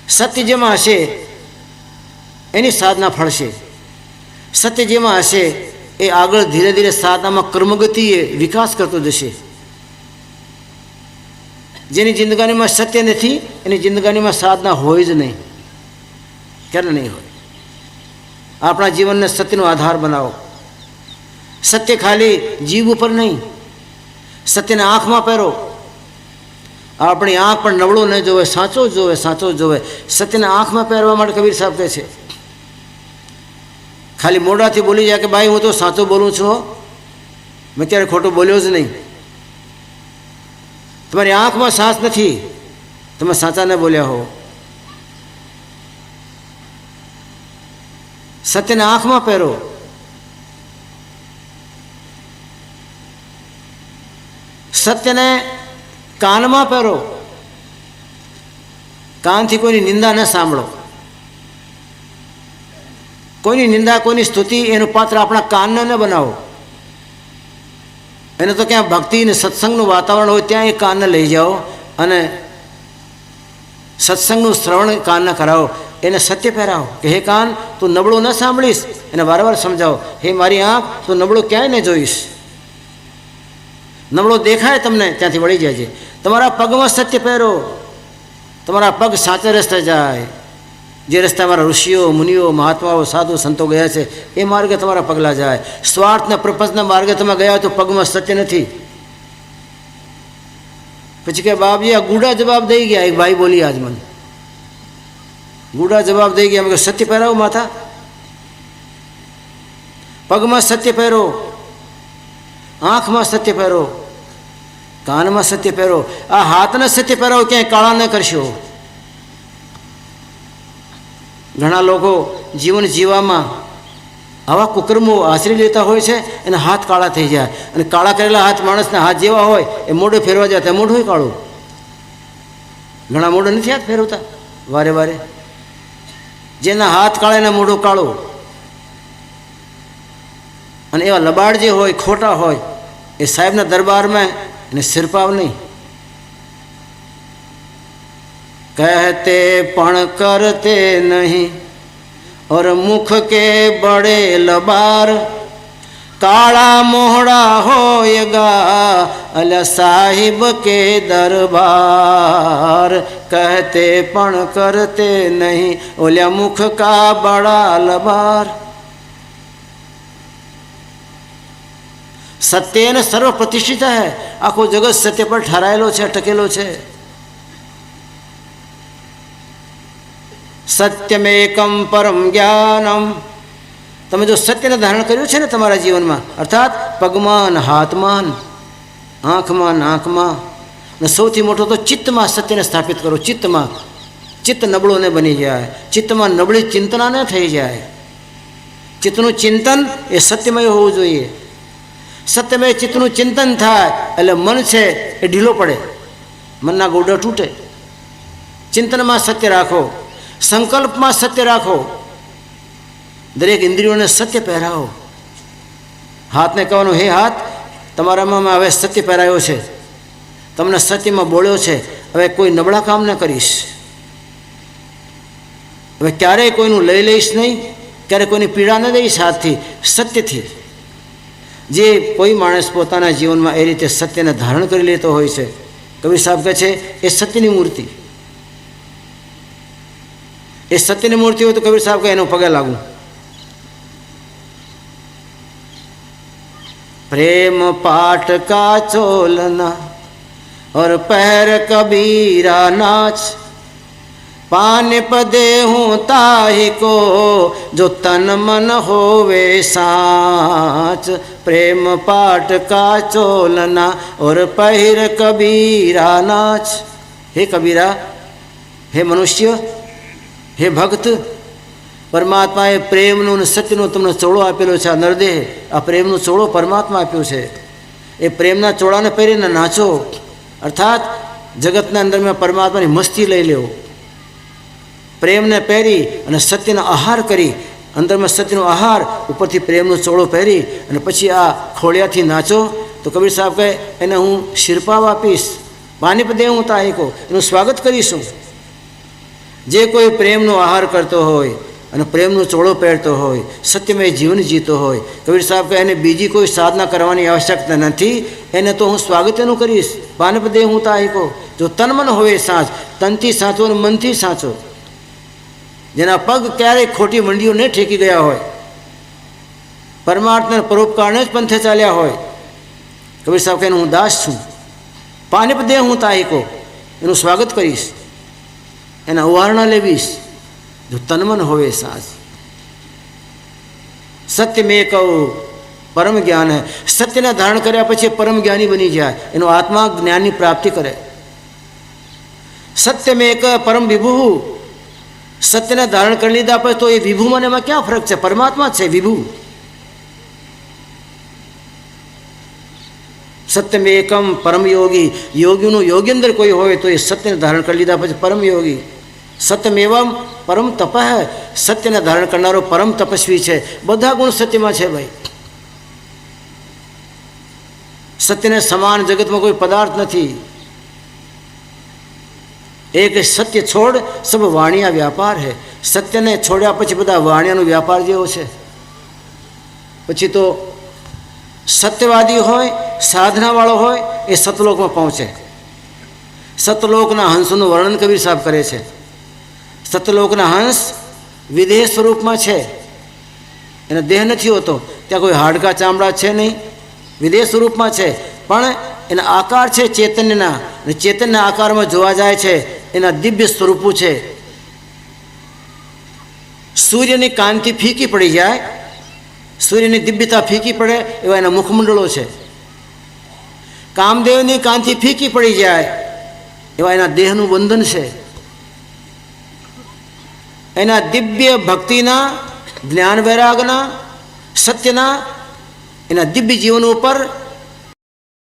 સત્ય જેમાં હશે એની સાધના ફળશે. સત્ય જેમાં હશે એ આગળ ધીરે ધીરે સાધનામાં કર્મગતિએ વિકાસ કરતો જશે. જેની જિંદગાનીમાં સત્ય નથી એની જિંદગાનીમાં સાધના હોય જ નહીં. ક્યારે નહીં હોય. આપણા જીવનને સત્યનો આધાર બનાવો. સત્ય ખાલી જીભ ઉપર નહીં, સત્યને આંખમાં પહેરો. આપણી આંખ પણ નબળો ન જોવે, સાચો જ જોવે, સાચો જ જોવે. સત્યને આંખમાં પહેરવા માટે કબીર સાહેબ કહે છે, ખાલી મોઢાથી બોલી જાય કે ભાઈ હું તો સાચું બોલું છું, મેં ક્યારે ખોટું બોલ્યો જ નહીં. તમારી આંખમાં સાસ નથી, તમે સાચા ન બોલ્યા હો. સત્યને આંખમાં પહેરો. સત્યને કાનમાં પહેરો. કાનથી કોઈની નિંદા ન સાંભળો. કોઈની નિંદા, કોઈની સ્તુતિ, એનું પાત્ર આપણા કાનને ન બનાવો. એને તો ક્યાં ભક્તિ ને સત્સંગનું વાતાવરણ હોય ત્યાં એ કાનને લઈ જાઓ અને સત્સંગનું શ્રવણ કાનને કરાવો. એને સત્ય પહેરાવો કે હે કાન, તું નબળું ન સાંભળીશ. એને વારંવાર સમજાવો, હે મારી આંખ, તું નબળું ક્યાંય ન જોઈશ. નબળો દેખાય તમને ત્યાંથી વળી જાય છે. તમારા પગમાં સત્ય પહેરો, તમારા પગ સાચા રસ્તે જાય. જે રસ્તા અમારા ઋષિઓ, મુનિઓ, મહાત્માઓ, સાધુ સંતો ગયા છે એ માર્ગે તમારા પગલાં જાય. સ્વાર્થના પ્રપંચના માર્ગે તમે ગયા તો પગમાં સત્ય નથી. પછી કે બાપજી આ ગુડા જવાબ દઈ ગયા. એક ભાઈ બોલી આજ મને, ગુડા જવાબ દઈ ગયા. મેં સત્ય પહેરાવો માથા, પગમાં સત્ય પહેરો, આંખમાં સત્ય પહેરો, કાનમાં સત્ય પહેરો. આ હાથને સત્ય પહેરાવો, ક્યાંય કાળા ન કરશો. ઘણા લોકો જીવન જીવવામાં આવા કુકર્મો આશરી લેતા હોય છે, એના હાથ કાળા થઈ જાય. અને કાળા કરેલા હાથ માણસના હાથ જેવા હોય, એ મોઢે ફેરવા જાય ત્યાં મોઢું કાળું. ઘણા મોઢું નથી હાથ ફેરવતા વારે વારે. જેના હાથ કાળા એના મોઢું કાળું. અને એવા લબાડ જે હોય, ખોટા હોય, એ સાહેબના દરબારમાં એને સિરપાવ નહીં. कहते पण करते नहीं और मुख के बड़े लबार, काला मोहड़ा होएगा अल साहिब के दरबार. कहते पण करते नहीं ओल्या मुख का बड़ा लबार. सत्य ने सर्व प्रतिष्ठित है. आखो जगत सत्य पर ठहराયેલો છે, ટકેલો છે. સત્યમેકમ પરમ જ્ઞાનમ. તમે જો સત્યને ધારણ કર્યું છે ને તમારા જીવનમાં, અર્થાત પગમાં, હાથમાં, આંખમાં, નાકમાં, અને સૌથી મોટો તો ચિત્તમાં સત્યને સ્થાપિત કરો. ચિત્તમાં ચિત્ત નબળો ન બની જાય, ચિત્તમાં નબળી ચિંતના ન થઈ જાય. ચિત્તનું ચિંતન એ સત્યમય હોવું જોઈએ. સત્યમય ચિત્તનું ચિંતન થાય એટલે મન છે એ ઢીલો પડે, મનના ગોડા તૂટે. ચિંતનમાં સત્ય રાખો, સંકલ્પમાં સત્ય રાખો. દરેક ઇન્દ્રિયોને સત્ય પહેરાવો. હાથને કહેવાનું, હે હાથ, તમારામાં હવે સત્ય પહેરાયો છે, તમને સત્યમાં બોલ્યો છે, હવે કોઈ નબળા કામ ન કરીશ. હવે ક્યારેય કોઈનું લઈ લઈશ નહીં, ક્યારેય કોઈની પીડા ન દઈશ. હાથથી, સત્યથી. જે કોઈ માણસ પોતાના જીવનમાં એ રીતે સત્યને ધારણ કરી લેતો હોય છે, કબીર સાહેબ કહે છે એ સત્યની મૂર્તિ. એ સત્યની મૂર્તિ હોય તો કબીર સાહેબ કહે એનો પગે લાગુ. प्रेम पाठ का चोलना और पैर कबीरा नाच, पानी पदे हूँ ताही को जो तन मन होवे साच। प्रेम पाठ का चोलना और पहिर कबीरा नाच। हे कबीरा, हे मनुष्य, हे भक्त, परमात्माए प्रेमનું અને સત્યનું તમને ચોળો આપેલો છે. આ નરદેહ આ પ્રેમનો ચોળો પરમાત્મા આપ્યો છે. એ પ્રેમના ચોળાને પહેરીને નાચો, અર્થાત જગતના અંદરમાં પરમાત્માની મસ્તી લઈ લેવો. પ્રેમને પહેરી અને સત્યનો આહાર કરી, અંદરમાં સત્યનો આહાર, ઉપરથી પ્રેમનો ચોળો પહેરી અને પછી આ ખોળિયાથી નાચો તો કબીર સાહેબ કહે એને હું શિરપાવ આપીશ, પાનીપ દે હું તાહીકો, એનું સ્વાગત કરીશું. જે કોઈ પ્રેમનો આહાર કરતો હોય અને પ્રેમનો ચોળો પહેરતો હોય, સત્યમય જીવન જીતો હોય, કબીર સાહેબ કહે એને બીજી કોઈ સાધના કરવાની આવશ્યકતા નથી, એને તો હું સ્વાગત એનું કરીશ. પાનપ દે હું તાહીકો, જો તન મન હોય સાચ, તનથી સાચો અને મનથી સાચો. જેના પગ ક્યારેય ખોટી મંડીઓ નહીં ઠેકી ગયા હોય, પરમાર્થને પરોપકારને જ પંથે ચાલ્યા હોય. કબીર સાહેબ કહે હું દાસ છું, પાનિપ દે હું તાહિકો, એનું સ્વાગત કરીશ, એના ઉવારણા લેવીશ જો તનમન હોવે સાજ. સત્ય મેં કહું પરમ જ્ઞાન હે. સત્યને ધારણ કર્યા પછી પરમ જ્ઞાની બની જાય, એનો આત્મા જ્ઞાનની પ્રાપ્તિ કરે. સત્ય મેં એક પરમ વિભુ, સત્યને ધારણ કરી લીધા પછી તો એ વિભુમાં એમાં ક્યાં ફરક છે? પરમાત્મા છે વિભુ. સત્ય મેં એકમ પરમ યોગી, યોગીનું યોગી અંદર કોઈ હોય તો એ સત્યને ધારણ કરી લીધા પછી પરમ યોગી. સત્યમેવમ પરમ તપ હે, સત્યને ધારણ કરનારો પરમ તપસ્વી છે. બધા ગુણ સત્યમાં છે ભાઈ. સત્યને સમાન જગતમાં કોઈ પદાર્થ નથી. એક સત્ય છોડ સબ વાણિયા વ્યાપાર હે. સત્યને છોડ્યા પછી બધા વાણિયાનો વ્યાપાર જેવો છે. પછી તો સત્યવાદી હોય, સાધનાવાળો હોય એ સતલોકમાં પહોંચે. સતલોકના હંસનું વર્ણન કબીર સાહેબ કરે છે. સતલોકના હંસ વિદેહ સ્વરૂપમાં છે, એનો દેહ નથી હોતો, ત્યાં કોઈ હાડકા ચામડા છે નહીં, વિદેહ સ્વરૂપમાં છે, પણ એના આકાર છે ચૈતન્યના, અને ચૈતન્યના આકારમાં જોવા જાય છે એના દિવ્ય સ્વરૂપો છે. સૂર્યની કાંતિ ફીકી પડી જાય, સૂર્યની દિવ્યતા ફીકી પડે એવા એના મુખમંડળો છે. કામદેવની કાંતિ ફીકી પડી જાય એવા એના દેહનું બંધન છે. એના દિવ્ય ભક્તિના, જ્ઞાન વૈરાગના, સત્યના, એના દિવ્ય જીવન ઉપર